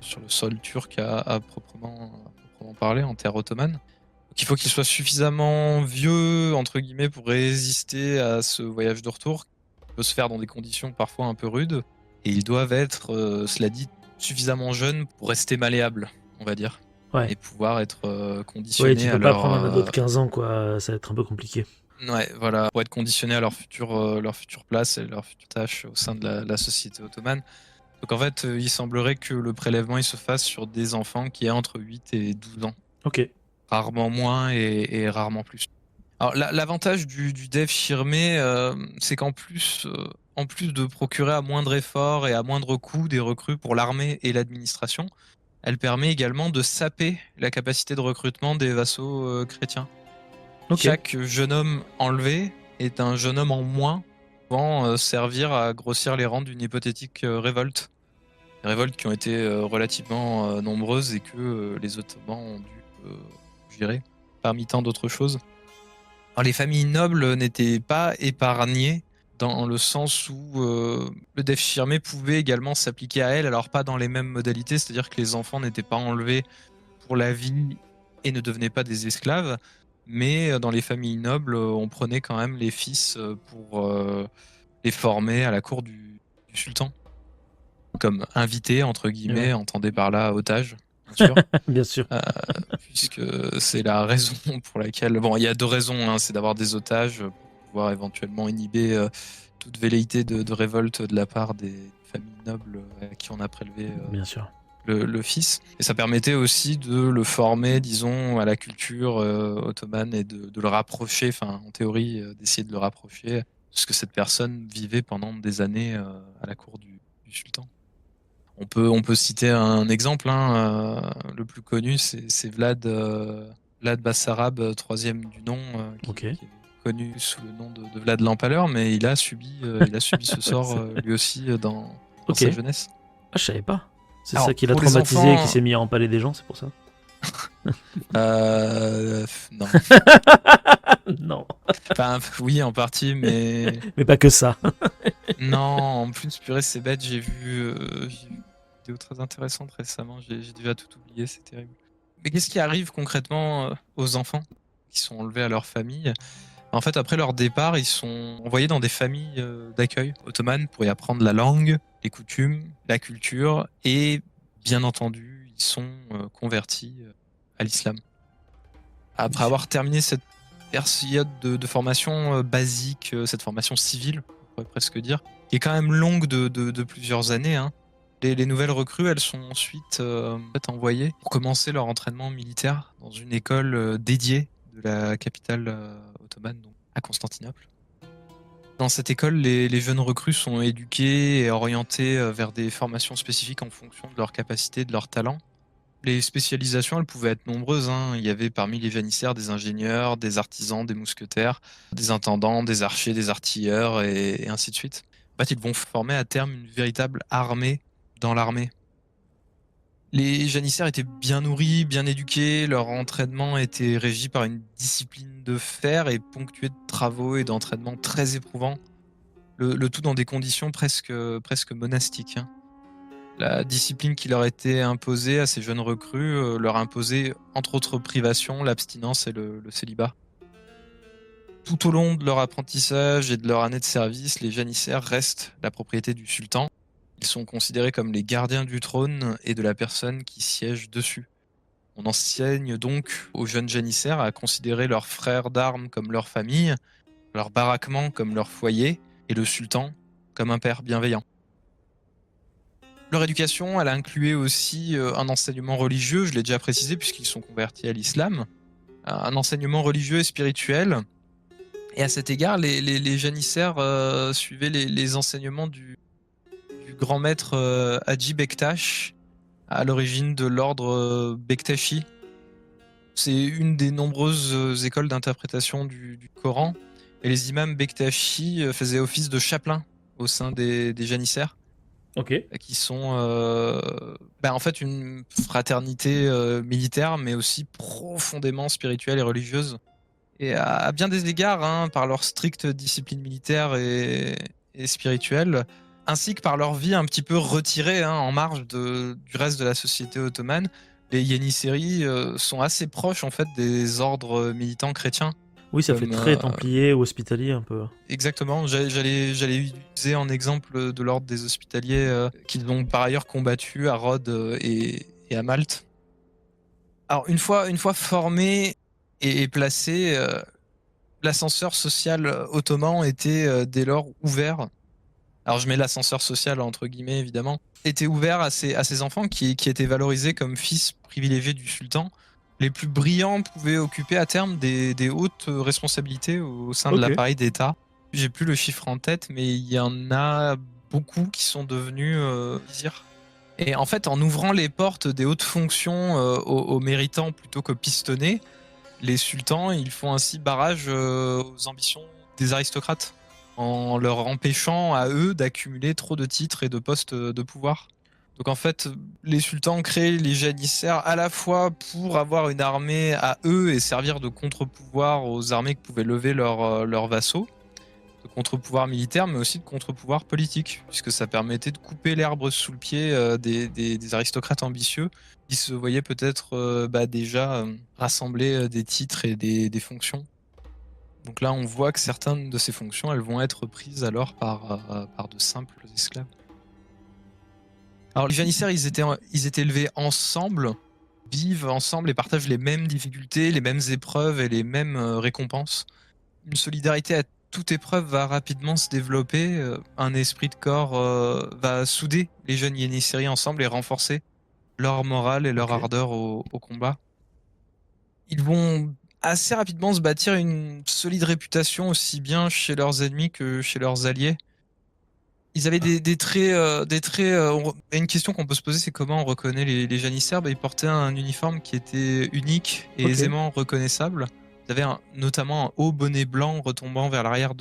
sur le sol turc à proprement parler, en terre ottomane. Donc il faut qu'ils soient suffisamment vieux, entre guillemets, pour résister à ce voyage de retour, qui peut se faire dans des conditions parfois un peu rudes. Et ils doivent être, cela dit, suffisamment jeunes pour rester malléables, on va dire. Ouais. Et pouvoir être Ouais, conditionnés tu à peux pas leur... prendre un ado de 15 ans, quoi. Ça va être un peu compliqué. Ouais, voilà, pour être conditionnés à leur future place et leur future tâche au sein de la société ottomane. Donc en fait, il semblerait que le prélèvement il se fasse sur des enfants qui aient entre 8 et 12 ans. Ok. Rarement moins et rarement plus. Alors l'avantage du devshirme, c'est qu'en plus, en plus de procurer à moindre effort et à moindre coût des recrues pour l'armée et l'administration, elle permet également de saper la capacité de recrutement des vassaux chrétiens. Ok. Chaque jeune homme enlevé est un jeune homme en moins pouvant servir à grossir les rangs d'une hypothétique révolte. Des révoltes qui ont été relativement nombreuses et que les Ottomans ont dû gérer, parmi tant d'autres choses. Alors, les familles nobles n'étaient pas épargnées dans le sens où le devshirme pouvait également s'appliquer à elles, alors pas dans les mêmes modalités, c'est-à-dire que les enfants n'étaient pas enlevés pour la vie et ne devenaient pas des esclaves, mais dans les familles nobles, on prenait quand même les fils pour les former à la cour du sultan, comme invités, entre guillemets, Ouais. entendez par là otages, bien sûr. Bien sûr. Puisque c'est la raison pour laquelle... Bon, il y a deux raisons, hein, c'est d'avoir des otages pour pouvoir éventuellement inhiber toute velléité de révolte de la part des familles nobles à qui on a prélevé Bien sûr. le fils. Et ça permettait aussi de le former, disons, à la culture ottomane et de le rapprocher, enfin, en théorie, d'essayer de le rapprocher, parce que cette personne vivait pendant des années à la cour du sultan. On peut citer un exemple, hein, le plus connu, c'est Vlad Bassarab, troisième du nom, Ok. qui est connu sous le nom de Vlad l'Empaleur, mais il a subi ce sort lui aussi dans Ok. sa jeunesse. Ah, je savais pas. C'est Alors, ça qui l'a pour les traumatisé et enfants- qui s'est mis à empaler des gens, c'est pour ça. Non. Non. Enfin, oui, en partie, mais Mais pas que ça. non, en plus, purée, c'est bête, j'ai vu une vidéo très intéressante récemment, j'ai déjà tout oublié, c'est terrible. Mais qu'est-ce qui arrive concrètement aux enfants qui sont enlevés à leur famille? En fait, après leur départ, ils sont envoyés dans des familles d'accueil ottomanes pour y apprendre la langue, les coutumes, la culture, et bien entendu, ils sont convertis à l'islam. Après avoir terminé cette période de formation basique, cette formation civile, on pourrait presque dire, qui est quand même longue de plusieurs années, hein. Les nouvelles recrues, elles sont ensuite envoyées pour commencer leur entraînement militaire dans une école dédiée de la capitale ottomane, donc à Constantinople. Dans cette école, les jeunes recrues sont éduqués et orientés vers des formations spécifiques en fonction de leurs capacités, de leurs talents. Les spécialisations, elles pouvaient être nombreuses, hein. Il y avait parmi les janissaires des ingénieurs, des artisans, des mousquetaires, des intendants, des archers, des artilleurs et ainsi de suite. En fait, ils vont former à terme une véritable armée dans l'armée. Les janissaires étaient bien nourris, bien éduqués, leur entraînement était régi par une discipline de fer et ponctué de travaux et d'entraînements très éprouvants, le tout dans des conditions presque monastiques, hein. La discipline qui leur était imposée à ces jeunes recrues leur imposait, entre autres privations, l'abstinence et le célibat. Tout au long de leur apprentissage et de leur année de service, les janissaires restent la propriété du sultan. Ils sont considérés comme les gardiens du trône et de la personne qui siège dessus. On enseigne donc aux jeunes janissaires à considérer leurs frères d'armes comme leur famille, leur baraquement comme leur foyer, et le sultan comme un père bienveillant. Leur éducation, elle a inclué aussi un enseignement religieux, je l'ai déjà précisé puisqu'ils sont convertis à l'islam, un enseignement religieux et spirituel. Et à cet égard, les janissaires suivaient les enseignements du grand maître Hadji Bektash, à l'origine de l'ordre Bektashi. C'est une des nombreuses écoles d'interprétation du Coran. Et les imams Bektashi faisaient office de chapelain au sein des janissaires, Ok. qui sont en fait une fraternité militaire, mais aussi profondément spirituelle et religieuse. Et à bien des égards, hein, par leur stricte discipline militaire et spirituelle, ainsi que par leur vie un petit peu retirée, hein, en marge du reste de la société ottomane, les Yanisseries sont assez proches en fait des ordres militants chrétiens. Oui, ça fait Comme, très templier ou hospitalier un peu. Exactement, j'allais utiliser en exemple de l'ordre des hospitaliers qu'ils ont par ailleurs combattu à Rhodes et à Malte. Alors une fois formés et placés, l'ascenseur social ottoman était dès lors ouvert. Alors je mets l'ascenseur social entre guillemets évidemment, était ouvert à ces enfants qui étaient valorisés comme fils privilégiés du sultan. Les plus brillants pouvaient occuper à terme des hautes responsabilités au sein de Ok. l'appareil d'État. J'ai plus le chiffre en tête, mais il y en a beaucoup qui sont devenus vizirs. Et en fait, en ouvrant les portes des hautes fonctions aux méritants plutôt qu'aux pistonnés, les sultans, ils font ainsi barrage aux ambitions des aristocrates, en leur empêchant à eux d'accumuler trop de titres et de postes de pouvoir. Donc en fait, les sultans créent les janissaires à la fois pour avoir une armée à eux et servir de contre-pouvoir aux armées que pouvaient lever leurs vassaux, de contre-pouvoir militaire, mais aussi de contre-pouvoir politique, puisque ça permettait de couper l'herbe sous le pied des aristocrates ambitieux qui se voyaient peut-être déjà rassembler des titres et des fonctions. Donc là, on voit que certaines de ces fonctions, elles vont être prises alors par de simples esclaves. Alors les janissaires, ils étaient élevés ensemble, vivent ensemble et partagent les mêmes difficultés, les mêmes épreuves et les mêmes récompenses. Une solidarité à toute épreuve va rapidement se développer. Un esprit de corps va souder les jeunes janissaires ensemble et renforcer leur morale et leur Ok. ardeur au combat. Ils vont assez rapidement se bâtir une solide réputation aussi bien chez leurs ennemis que chez leurs alliés. Ils avaient des traits. Une question qu'on peut se poser, c'est comment on reconnaît les janissaires. Ils portaient un uniforme qui était unique et Ok. aisément reconnaissable. Ils avaient notamment un haut bonnet blanc retombant vers l'arrière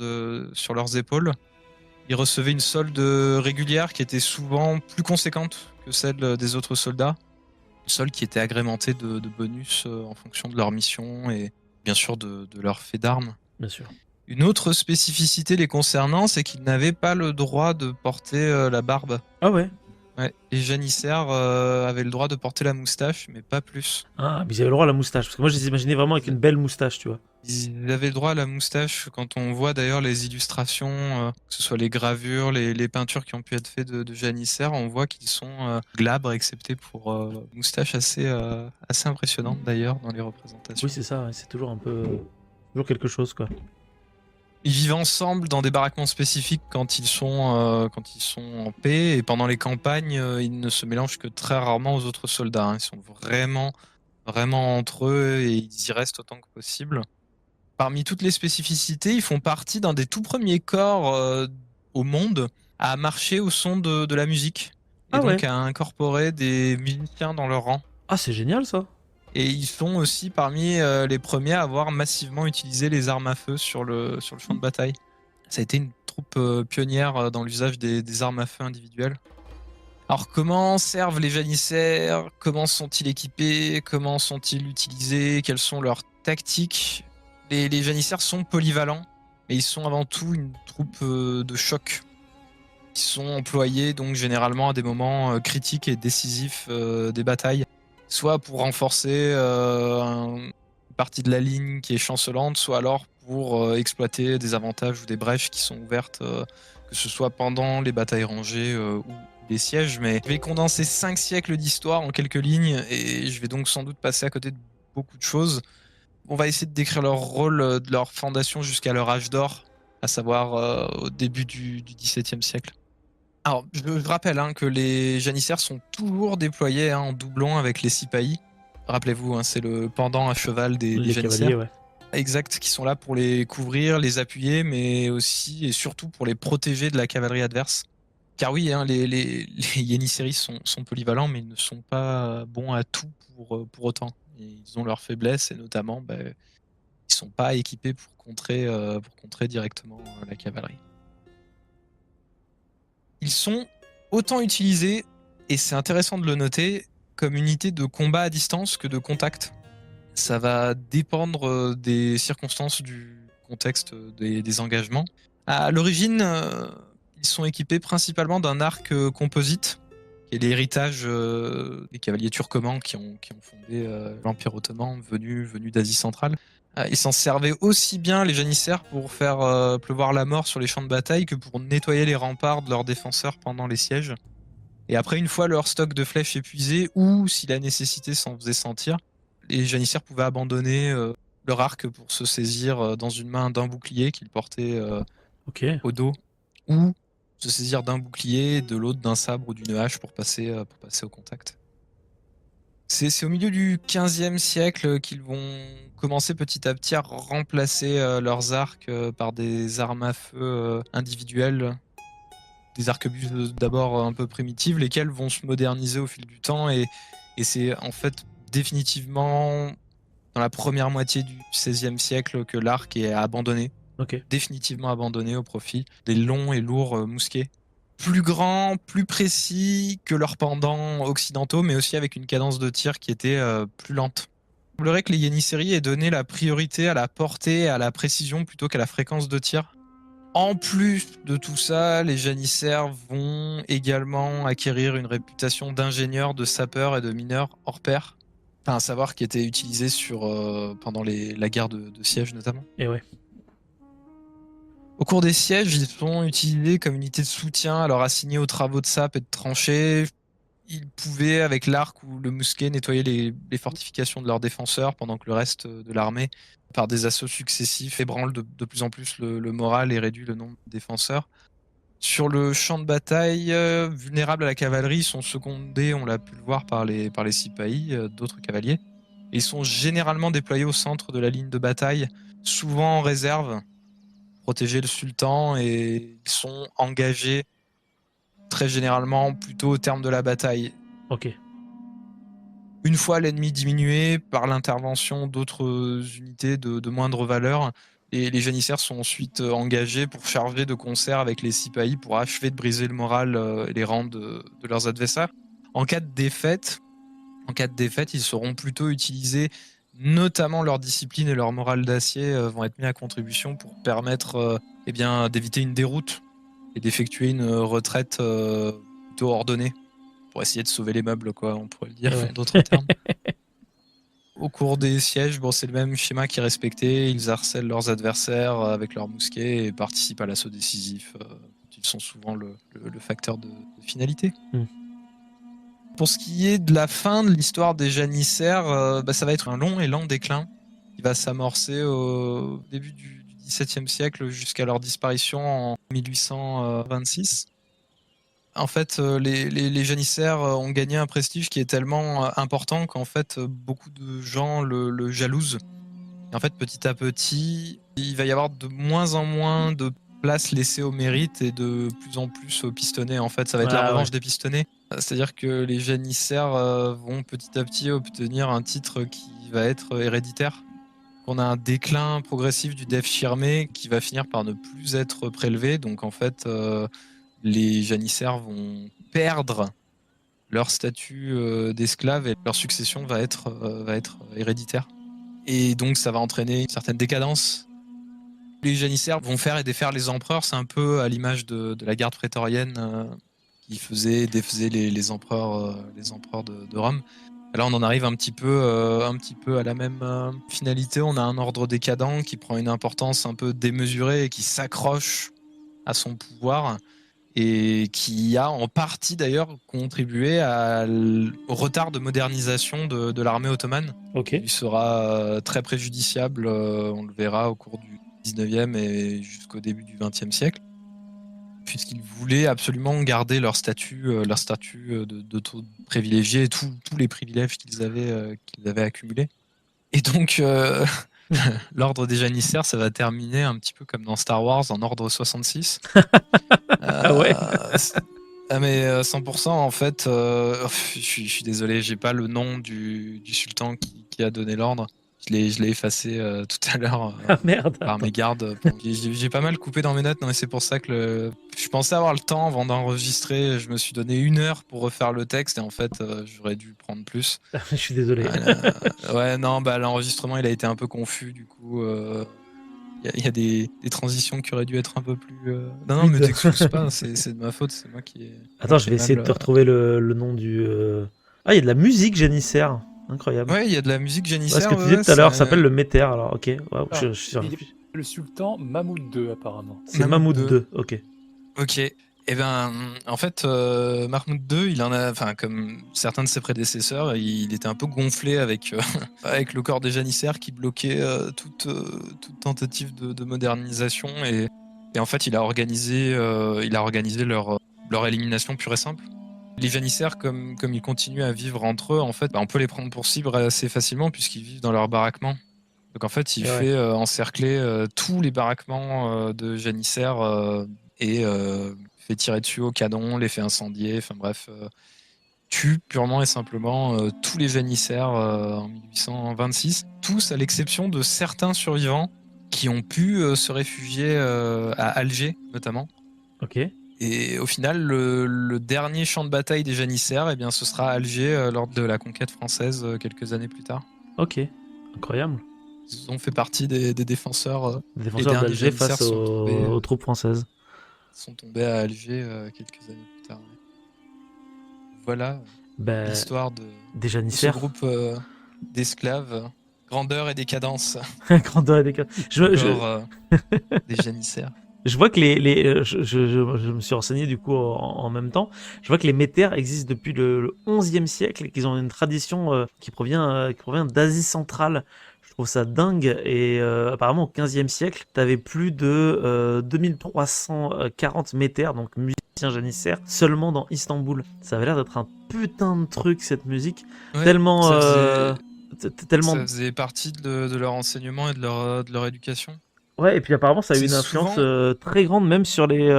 sur leurs épaules. Ils recevaient une solde régulière qui était souvent plus conséquente que celle des autres soldats. Une solde qui était agrémentée de bonus en fonction de leur mission et bien sûr de leur fait d'armes. Bien sûr. Une autre spécificité les concernant, c'est qu'ils n'avaient pas le droit de porter la barbe. Ah ouais. Ouais, les janissaires avaient le droit de porter la moustache, mais pas plus. Ah, mais ils avaient le droit à la moustache. Parce que moi, je les imaginais vraiment avec une belle moustache, tu vois. Ils avaient le droit à la moustache quand on voit d'ailleurs les illustrations, que ce soit les gravures, les peintures qui ont pu être faites de janissaires, on voit qu'ils sont glabres, excepté pour moustache assez impressionnante d'ailleurs dans les représentations. Oui, c'est ça. Ouais, c'est toujours un peu. Toujours quelque chose, quoi. Ils vivent ensemble dans des baraquements spécifiques quand ils sont en paix, et pendant les campagnes, ils ne se mélangent que très rarement aux autres soldats. Hein. Ils sont vraiment entre eux et ils y restent autant que possible. Parmi toutes les spécificités, ils font partie d'un des tout premiers corps au monde à marcher au son de la musique et Ah ouais. donc à incorporer des musiciens dans leur rang. Ah, c'est génial ça. Et ils sont aussi parmi les premiers à avoir massivement utilisé les armes à feu sur le champ de bataille. Ça a été une troupe pionnière dans l'usage des armes à feu individuelles. Alors comment servent les janissaires? Comment sont-ils équipés? Comment sont-ils utilisés? Quelles sont leurs tactiques? Les janissaires sont polyvalents, mais ils sont avant tout une troupe de choc. Ils sont employés donc généralement à des moments critiques et décisifs des batailles, soit pour renforcer une partie de la ligne qui est chancelante, soit alors pour exploiter des avantages ou des brèches qui sont ouvertes, que ce soit pendant les batailles rangées ou les sièges. Mais je vais condenser 5 siècles d'histoire en quelques lignes et je vais donc sans doute passer à côté de beaucoup de choses. On va essayer de décrire leur rôle de leur fondation jusqu'à leur âge d'or, à savoir au début du XVIIe siècle. Alors, je rappelle que les janissaires sont toujours déployés en doublon avec les sipahis. Rappelez-vous, c'est le pendant à cheval des Les janissaires. cavaliers, ouais. Exact, qui sont là pour les couvrir, les appuyer, mais aussi et surtout pour les protéger de la cavalerie adverse. Car oui, les janissaires sont polyvalents, mais ils ne sont pas bons à tout pour autant. Ils ont leurs faiblesses et notamment, ils sont pas équipés pour contrer directement la cavalerie. Ils sont autant utilisés, et c'est intéressant de le noter, comme unité de combat à distance que de contact. Ça va dépendre des circonstances du contexte des engagements. À l'origine, ils sont équipés principalement d'un arc composite, qui est l'héritage des cavaliers turcomans qui ont fondé l'Empire ottoman venu d'Asie centrale. Ils s'en servaient aussi bien, les janissaires, pour faire pleuvoir la mort sur les champs de bataille que pour nettoyer les remparts de leurs défenseurs pendant les sièges. Et après, une fois leur stock de flèches épuisé, ou si la nécessité s'en faisait sentir, les janissaires pouvaient abandonner leur arc pour se saisir dans une main d'un bouclier qu'ils portaient Ok. au dos, ou se saisir d'un bouclier, de l'autre d'un sabre ou d'une hache pour passer au contact. C'est au milieu du XVe siècle qu'ils vont commencer petit à petit à remplacer leurs arcs par des armes à feu individuelles, des arquebuses d'abord un peu primitives, lesquelles vont se moderniser au fil du temps, et c'est en fait définitivement dans la première moitié du XVIe siècle que l'arc est abandonné, Ok. définitivement abandonné au profit des longs et lourds mousquets. Plus grands, plus précis que leurs pendants occidentaux, mais aussi avec une cadence de tir qui était plus lente. Il semblerait que les Yenisseris aient donné la priorité à la portée et à la précision plutôt qu'à la fréquence de tir. En plus de tout ça, les janissaires vont également acquérir une réputation d'ingénieurs, de sapeurs et de mineurs hors pair. Enfin, un savoir qui était utilisé pendant la guerre de siège notamment. Et ouais. Au cours des sièges, ils sont utilisés comme unité de soutien, alors assignés aux travaux de sape et de tranchées. Ils pouvaient, avec l'arc ou le mousquet, nettoyer les fortifications de leurs défenseurs pendant que le reste de l'armée, par des assauts successifs, ébranle de plus en plus le moral et réduit le nombre de défenseurs. Sur le champ de bataille, vulnérables à la cavalerie, ils sont secondés, on l'a pu le voir, par les sipahis, d'autres cavaliers. Ils sont généralement déployés au centre de la ligne de bataille, souvent en réserve, protéger le sultan, et ils sont engagés très généralement plutôt au terme de la bataille. Ok. Une fois l'ennemi diminué par l'intervention d'autres unités de moindre valeur, et les janissaires sont ensuite engagés pour charger de concert avec les sipahis pour achever de briser le moral et les rangs de leurs adversaires. En cas de défaite, ils seront plutôt utilisés, notamment leur discipline et leur morale d'acier vont être mis à contribution pour permettre d'éviter une déroute et d'effectuer une retraite plutôt ordonnée, pour essayer de sauver les meubles, quoi, on pourrait le dire en d'autres termes. Au cours des sièges, c'est le même schéma qui est respecté. Ils harcèlent leurs adversaires avec leurs mousquets et participent à l'assaut décisif. Ils sont souvent le facteur de finalité. Pour ce qui est de la fin de l'histoire des janissaires, ça va être un long et lent déclin qui va s'amorcer au début du XVIIe siècle jusqu'à leur disparition en 1826. En fait, les janissaires ont gagné un prestige qui est tellement important qu'en fait, beaucoup de gens le jalousent. Et en fait, petit à petit, il va y avoir de moins en moins de place laissée au mérite et de plus en plus aux pistonnés. En fait, ça va être la Ah, revanche ouais. des pistonnés. C'est-à-dire que les janissaires vont petit à petit obtenir un titre qui va être héréditaire. On a un déclin progressif du Def Shirmé qui va finir par ne plus être prélevé. Donc en fait, les janissaires vont perdre leur statut d'esclave et leur succession va être héréditaire. Et donc ça va entraîner une certaine décadence. Les janissaires vont faire et défaire les empereurs. C'est un peu à l'image de la garde prétorienne qui défaisait les empereurs de Rome. Là, on en arrive un petit peu à la même finalité. On a un ordre décadent qui prend une importance un peu démesurée et qui s'accroche à son pouvoir et qui a en partie d'ailleurs contribué au retard de modernisation de l'armée ottomane, Ok. qui lui sera très préjudiciable, on le verra au cours du 19e et jusqu'au début du 20e siècle, puisqu'ils voulaient absolument garder leur statut de privilégié et tous les privilèges qu'ils avaient accumulés. Et donc, l'ordre des janissaires, ça va terminer un petit peu comme dans Star Wars, en ordre 66. Ah ouais. Mais 100% en fait, je suis désolé, j'ai pas le nom du sultan qui a donné l'ordre. Je l'ai effacé tout à l'heure Ah merde. par mes gardes. J'ai pas mal coupé dans mes notes, non, mais c'est pour ça que je pensais avoir le temps avant d'enregistrer. Je me suis donné 1 heure pour refaire le texte et en fait, j'aurais dû prendre plus. Je suis désolé. Ouais, non, bah l'enregistrement il a été un peu confus, du coup. Il y a des transitions qui auraient dû être un peu plus. Non, mais Fluide. t'excuses pas, c'est de ma faute, c'est moi qui ai. Attends, je qui ai vais essayer de mal, te retrouver le nom du. Ah, il y a de la musique janissaire. Incroyable. Ouais, il y a de la musique Ouais, ce janissaire, que tu disais tout à l'heure s'appelle c'est le Méter. Alors, ok. Waouh, Ah, je suis. il est le sultan Mahmoud II, apparemment. C'est Mahmoud Mahmoud II. 2. Ok. Ok. Eh ben, en fait, Mahmoud II, il en a, enfin, comme certains de ses prédécesseurs, il était un peu gonflé avec avec le corps des janissaires qui bloquait toute tentative de modernisation et en fait, il a organisé leur élimination pure et simple. Les janissaires, comme ils continuent à vivre entre eux, en fait, on peut les prendre pour cible assez facilement puisqu'ils vivent dans leur baraquement. Donc en fait, il Et ouais. fait encercler tous les baraquements de janissaires et fait tirer dessus au canon, les fait incendier, enfin bref, tue purement et simplement tous les janissaires en 1826, tous à l'exception de certains survivants qui ont pu se réfugier à Alger notamment. Ok. Et au final, le dernier champ de bataille des janissaires, eh bien, ce sera Alger lors de la conquête française quelques années plus tard. Ok. Incroyable. Ils ont fait partie des défenseurs. Les Les défenseurs derniers d'Alger janissaires face aux troupes françaises. sont tombés à Alger quelques années plus tard. Ouais. Voilà Ben, l'histoire de des ce janissaires. groupe d'esclaves. Grandeur et décadence. Grandeur et décadence. Encore des janissaires. Je vois que je me suis renseigné du coup en même temps. Je vois que les métères existent depuis le 11e siècle et qu'ils ont une tradition qui provient d'Asie centrale. Je trouve ça dingue. Et apparemment au 15e siècle, tu avais plus de 2340 métères, donc musiciens janissaires, seulement dans Istanbul. Ça avait l'air d'être un putain de truc cette musique. Ouais, Tellement. ça Tellement. faisait partie de leur enseignement et de leur éducation. Ouais, et puis apparemment ça a eu C'est une influence souvent. très grande même sur les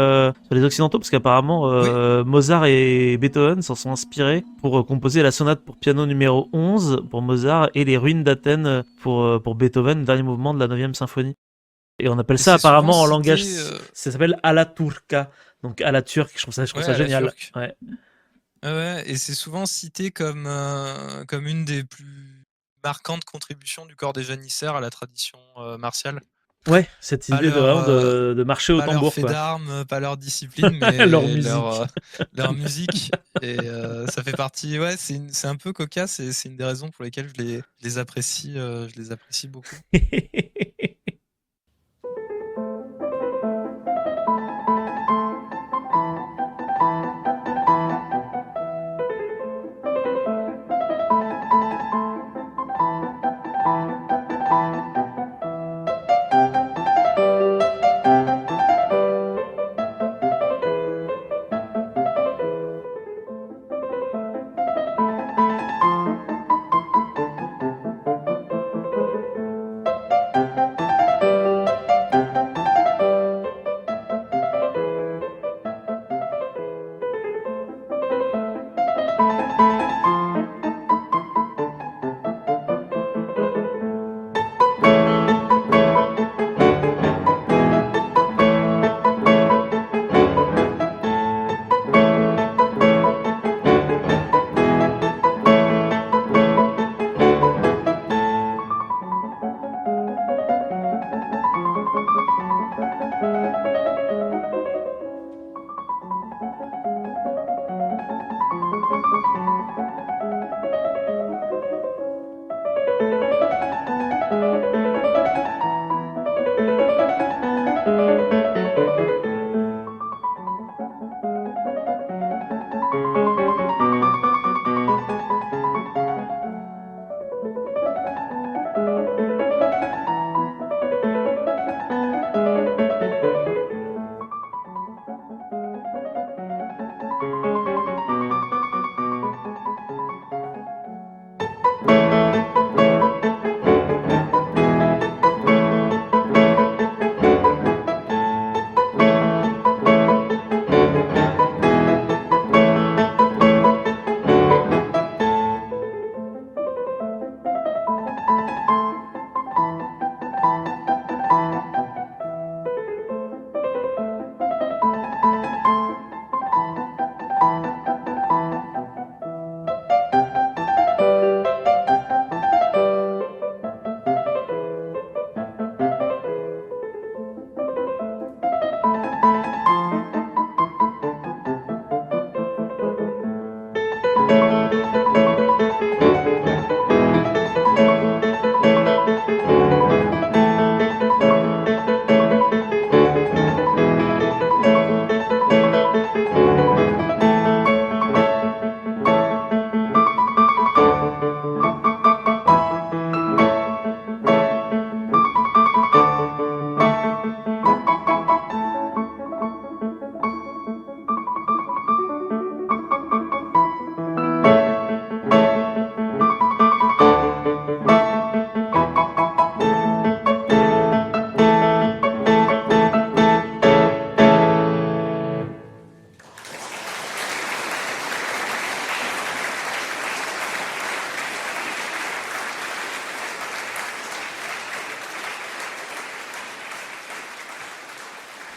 occidentaux, parce qu'apparemment Oui, Mozart et Beethoven s'en sont inspirés pour composer la sonate pour piano numéro 11 pour Mozart et les ruines d'Athènes pour Beethoven, dernier mouvement de la 9e symphonie. Et on appelle et ça c'est souvent apparemment en cité. langage, ça s'appelle à la turca, donc à la turque, je trouve ça Ouais, à la génial. turque. Ouais. Ouais, et c'est souvent cité comme une des plus marquantes contributions du corps des janissaires à la tradition martiale. Ouais, cette Pas idée de leur, vraiment de marcher au pas leur tambour, fait quoi. d'armes, pas leur discipline, Leur mais musique. leur musique. Et ça fait partie. Ouais, c'est un peu cocasse et c'est une des raisons pour lesquelles je les apprécie beaucoup.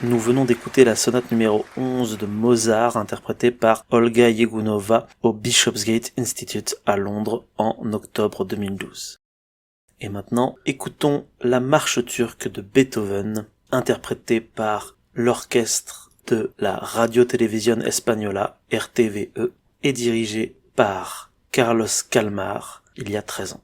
Nous venons d'écouter la sonate numéro 11 de Mozart, interprétée par Olga Yegunova au Bishopsgate Institute à Londres en octobre 2012. Et maintenant, écoutons la marche turque de Beethoven, interprétée par l'orchestre de la Radio-Télévision Española, RTVE, et dirigée par Carlos Calmar, il y a 13 ans.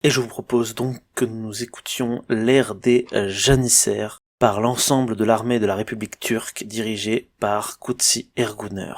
Et je vous propose donc que nous écoutions l'ère des janissaires par l'ensemble de l'armée de la République turque dirigée par Kutsi Erguner.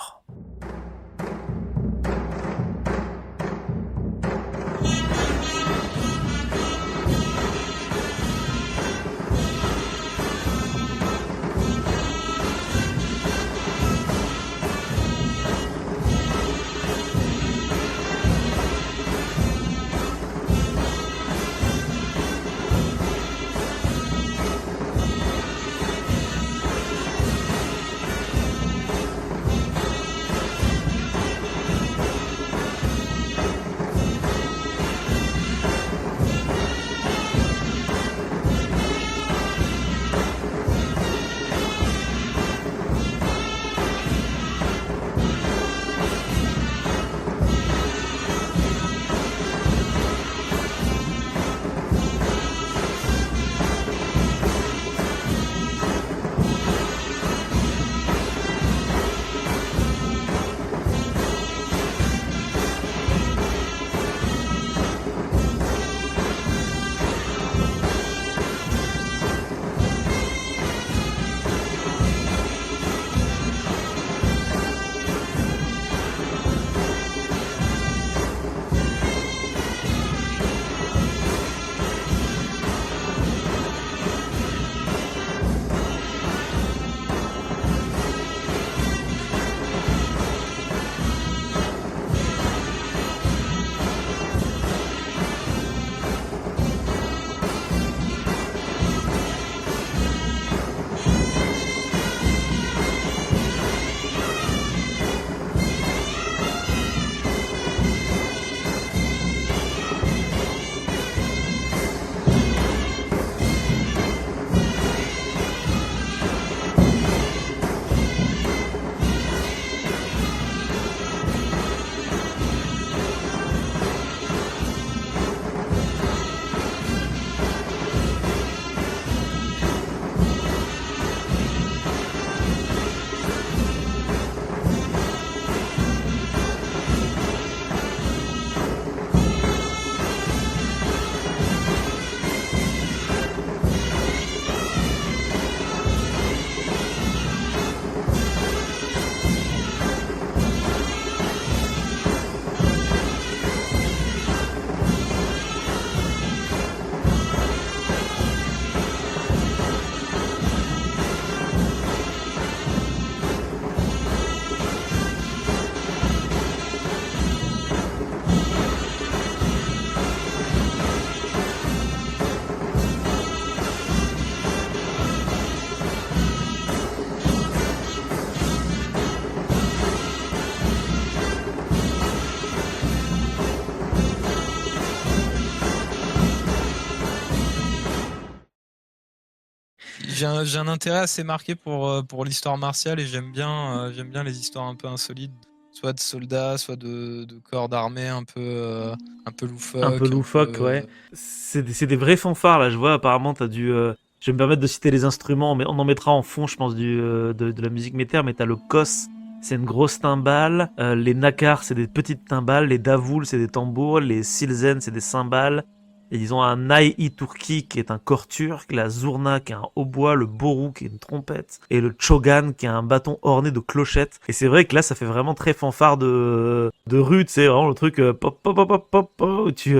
j'ai un intérêt assez marqué pour l'histoire martiale et j'aime bien les histoires un peu insolites, soit de soldats, soit de corps d'armée un peu loufoques. Un peu loufoque, ouais. C'est des vrais fanfares, là, je vois, apparemment, t'as dû... Je vais me permettre de citer les instruments, mais on en mettra en fond, je pense, de la musique métal, mais t'as le kos, c'est une grosse timbale, les nakars, c'est des petites timbales, les davouls, c'est des tambours, les silzen, c'est des cymbales, et ils ont un nai turki qui est un cor turc, la zurna qui est un hautbois, le boru qui est une trompette, et le chogan qui est un bâton orné de clochettes. Et c'est vrai que là, ça fait vraiment très fanfare de rue, tu sais, vraiment le truc pop pop pop pop pop, où tu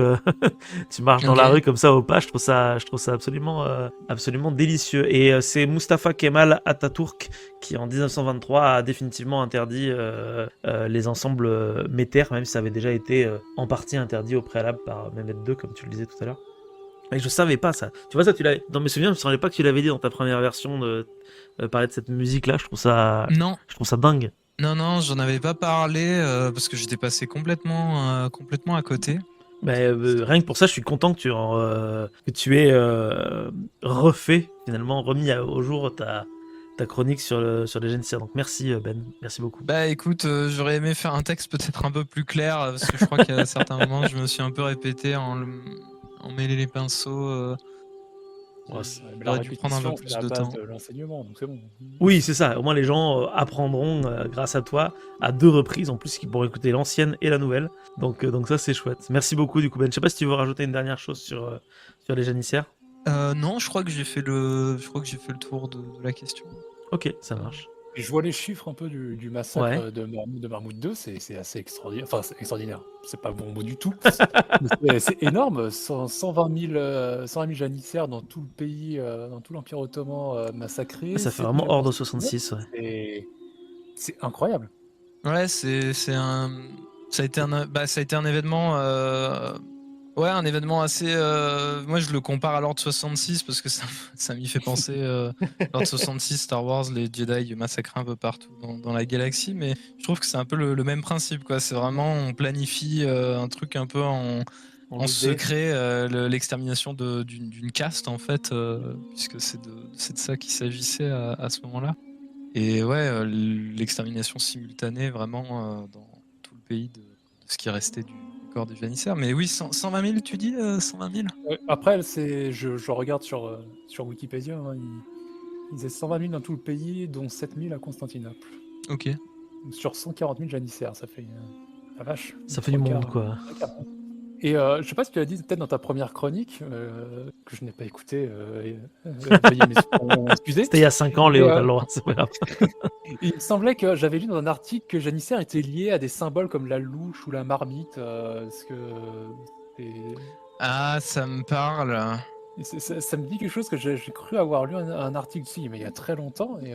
tu marches dans la Ok. rue comme ça au pas. Je trouve ça absolument délicieux. Et c'est Mustafa Kemal Atatürk qui en 1923 a définitivement interdit les ensembles métères, même si ça avait déjà été en partie interdit au préalable par Mehmet II, comme tu le disais tout à l'heure. Et je savais pas ça. Tu vois ça, tu l'avais dans mes souvenirs, je ne savais pas que tu l'avais dit dans ta première version de parler de cette musique-là. Non, Je trouve ça dingue. non, j'en avais pas parlé parce que j'étais passé complètement à côté. Mais rien que pour ça, je suis content que tu aies refait, finalement, remis au jour ta chronique sur les génicides. Donc merci Ben, merci beaucoup. Bah écoute, j'aurais aimé faire un texte peut-être un peu plus clair parce que je crois qu'à certains moments je me suis un peu répété en mêler les pinceaux. Ouais, La J'aurais dû prendre un peu répétition, c'est plus la de base temps. de l'enseignement, donc c'est bon. Oui, c'est ça. Au moins les gens apprendront grâce à toi à 2 reprises en plus qu'ils pourront écouter l'ancienne et la nouvelle. Donc ça c'est chouette. Merci beaucoup du coup Ben. Je sais pas si tu veux rajouter une dernière chose sur les janissaires. Non, je crois que j'ai fait le tour de la question. Ok, ça marche. Et je vois les chiffres un peu du massacre Ouais. de Marmout 2, c'est assez extraordinaire. Enfin, c'est extraordinaire. C'est pas bon mot du tout. Mais c'est énorme. 120 000 janissaires dans tout le pays, dans tout l'Empire ottoman massacrés. Ça fait 7 000 vraiment hors de reconstruits. 66, ouais. C'est incroyable. Ouais, ça a été un événement. Ouais, un événement assez. Moi, je le compare à l'Ordre 66 parce que ça m'y fait penser. L'Ordre 66, Star Wars, les Jedi massacrés un peu partout dans la galaxie, mais je trouve que c'est un peu le même principe, quoi. C'est vraiment, on planifie un truc un peu en idée. secret, l'extermination d'une caste, en fait, puisque c'est de ça qu'il s'agissait à ce moment-là. Et ouais, l'extermination simultanée, vraiment, dans tout le pays de ce qui restait du corps des janissaires. Mais oui, 120 000, tu dis 120 000 Après, je regarde sur Wikipédia, hein, ils disaient 120 000 dans tout le pays, dont 7 000 à Constantinople. Ok. Donc, sur 140 000 janissaires, ça fait la vache. Ça fait du monde quoi. Et je sais pas si tu l'as dit peut-être dans ta première chronique, que je n'ai pas écouté, veuillez m'excuser. C'était il y a 5 ans, Léo, Et, t'as le droit, c'est pas grave. Il me semblait que j'avais lu dans un article que janissaire était lié à des symboles comme la louche ou la marmite. Est-ce que Ah, ça me parle. ça me dit quelque chose que j'ai cru avoir lu un article ici, mais il y a très longtemps, mais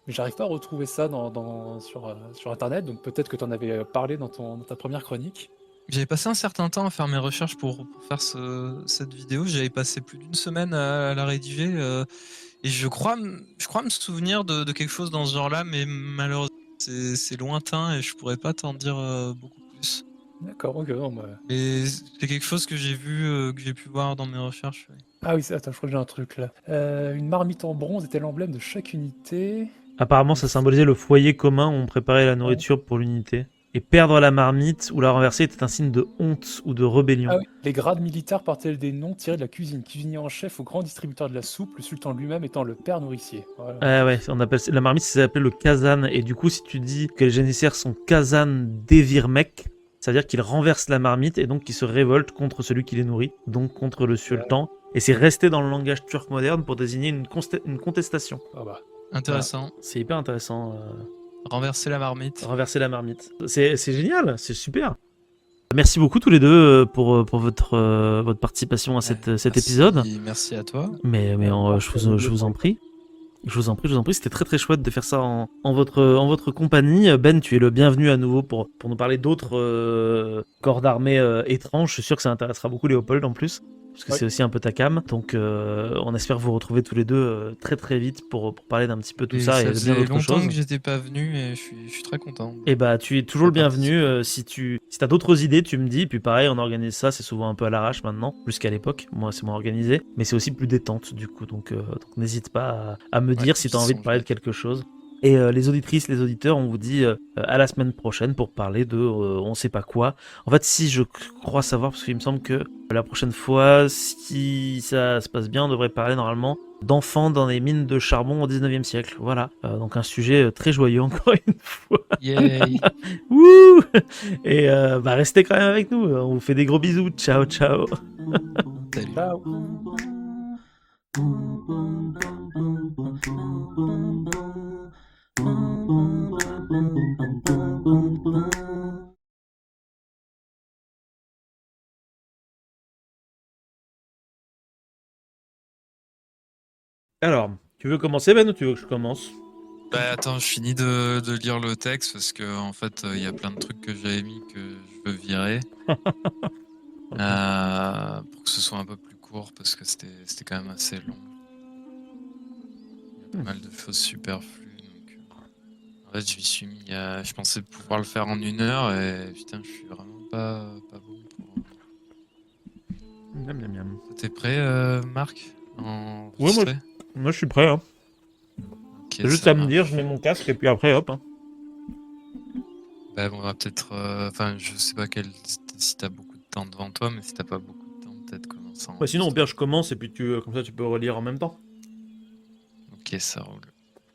j'arrive pas à retrouver ça sur Internet, donc peut-être que tu en avais parlé dans ta première chronique. J'avais passé un certain temps à faire mes recherches pour faire cette vidéo. J'avais passé plus d'une semaine à la rédiger. Et je crois me souvenir de quelque chose dans ce genre-là, mais malheureusement, c'est lointain et je pourrais pas t'en dire beaucoup plus. D'accord, ok, non, Mais c'est quelque chose que j'ai vu, que j'ai pu voir dans mes recherches. Ouais. Ah oui, attends, je crois que j'ai un truc là. Une marmite en bronze était l'emblème de chaque unité. Apparemment, ça symbolisait le foyer commun où on préparait la nourriture pour l'unité. Et perdre la marmite ou la renverser était un signe de honte ou de rébellion. Ah oui, les grades militaires portaient des noms tirés de la cuisine. Cuisinier en chef au grand distributeur de la soupe, le sultan lui-même étant le père nourricier. Voilà. Ah ouais, la marmite, c'est appelé le kazan. Et du coup, si tu dis que les janissaires sont kazan devirmek, ça veut dire qu'ils renversent la marmite et donc qu'ils se révoltent contre celui qui les nourrit, donc contre le sultan. Et c'est resté dans le langage turc moderne pour désigner une contestation. Ah bah. Intéressant. Voilà. C'est hyper intéressant. Renverser la marmite. Renverser la marmite. C'est génial, c'est super. Merci beaucoup tous les deux pour votre participation à cet épisode. Merci à toi. Mais je vous en prie. Je vous en prie. C'était très très chouette de faire ça en votre compagnie. Ben, tu es le bienvenu à nouveau pour nous parler d'autres corps d'armée étranges. Je suis sûr que ça intéressera beaucoup Léopold en plus. parce que Ouais. c'est aussi un peu ta cam. Donc on espère vous retrouver tous les deux très très vite pour parler d'un petit peu tout Et ça et ça de bien faisait d'autres longtemps choses. que j'étais pas venu et je suis très content. Et bah tu es toujours le Pour bienvenu. participer. Si t'as d'autres idées, tu me dis. Puis pareil, on organise ça. C'est souvent un peu à l'arrache maintenant, plus qu'à l'époque. Moi, c'est moins organisé, mais c'est aussi plus détente du coup. Donc n'hésite pas à me Ouais, dire si j'y t'as envie de parler de songerai. quelque chose. Et les auditrices, les auditeurs, on vous dit à la semaine prochaine pour parler de on sait pas quoi. En fait, si je crois savoir, parce qu'il me semble que la prochaine fois, si ça se passe bien, on devrait parler normalement d'enfants dans les mines de charbon au 19e siècle. Voilà. Donc un sujet très joyeux encore une fois. Yay! Wouh! Et bah restez quand même avec nous. On vous fait des gros bisous. Ciao, ciao. Salut. Ciao. Alors, tu veux commencer, Ben, ou tu veux que je commence? Bah attends, je finis de lire le texte parce que en fait il y a plein de trucs que j'avais mis que je veux virer Ok. pour que ce soit un peu plus court parce que c'était quand même assez long. Il y a pas mal de choses superflues donc en fait je m'y suis mis je pensais pouvoir le faire en 1 heure et putain je suis vraiment pas bon pour. Miam, miam, miam. T'es prêt Marc? Ouais, Enregistré? moi je suis prêt. Hein. Ok, C'est juste ça à me dire, marche. je mets mon casque et puis après, hop. Hein. Bah, on va peut-être. Enfin, je sais pas si t'as beaucoup de temps devant toi, mais si t'as pas beaucoup de temps, peut-être commencer à Bah, sinon, au enregistrer. pire, je commence et puis comme ça, tu peux relire en même temps. Ok, ça roule.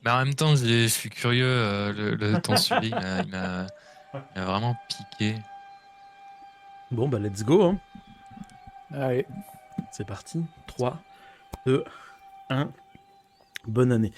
Mais en même temps, je suis curieux. Ton sujet, il m'a vraiment piqué. Bon, bah, let's go. Hein. Allez. C'est parti. 3, 2, 1. Bonne année.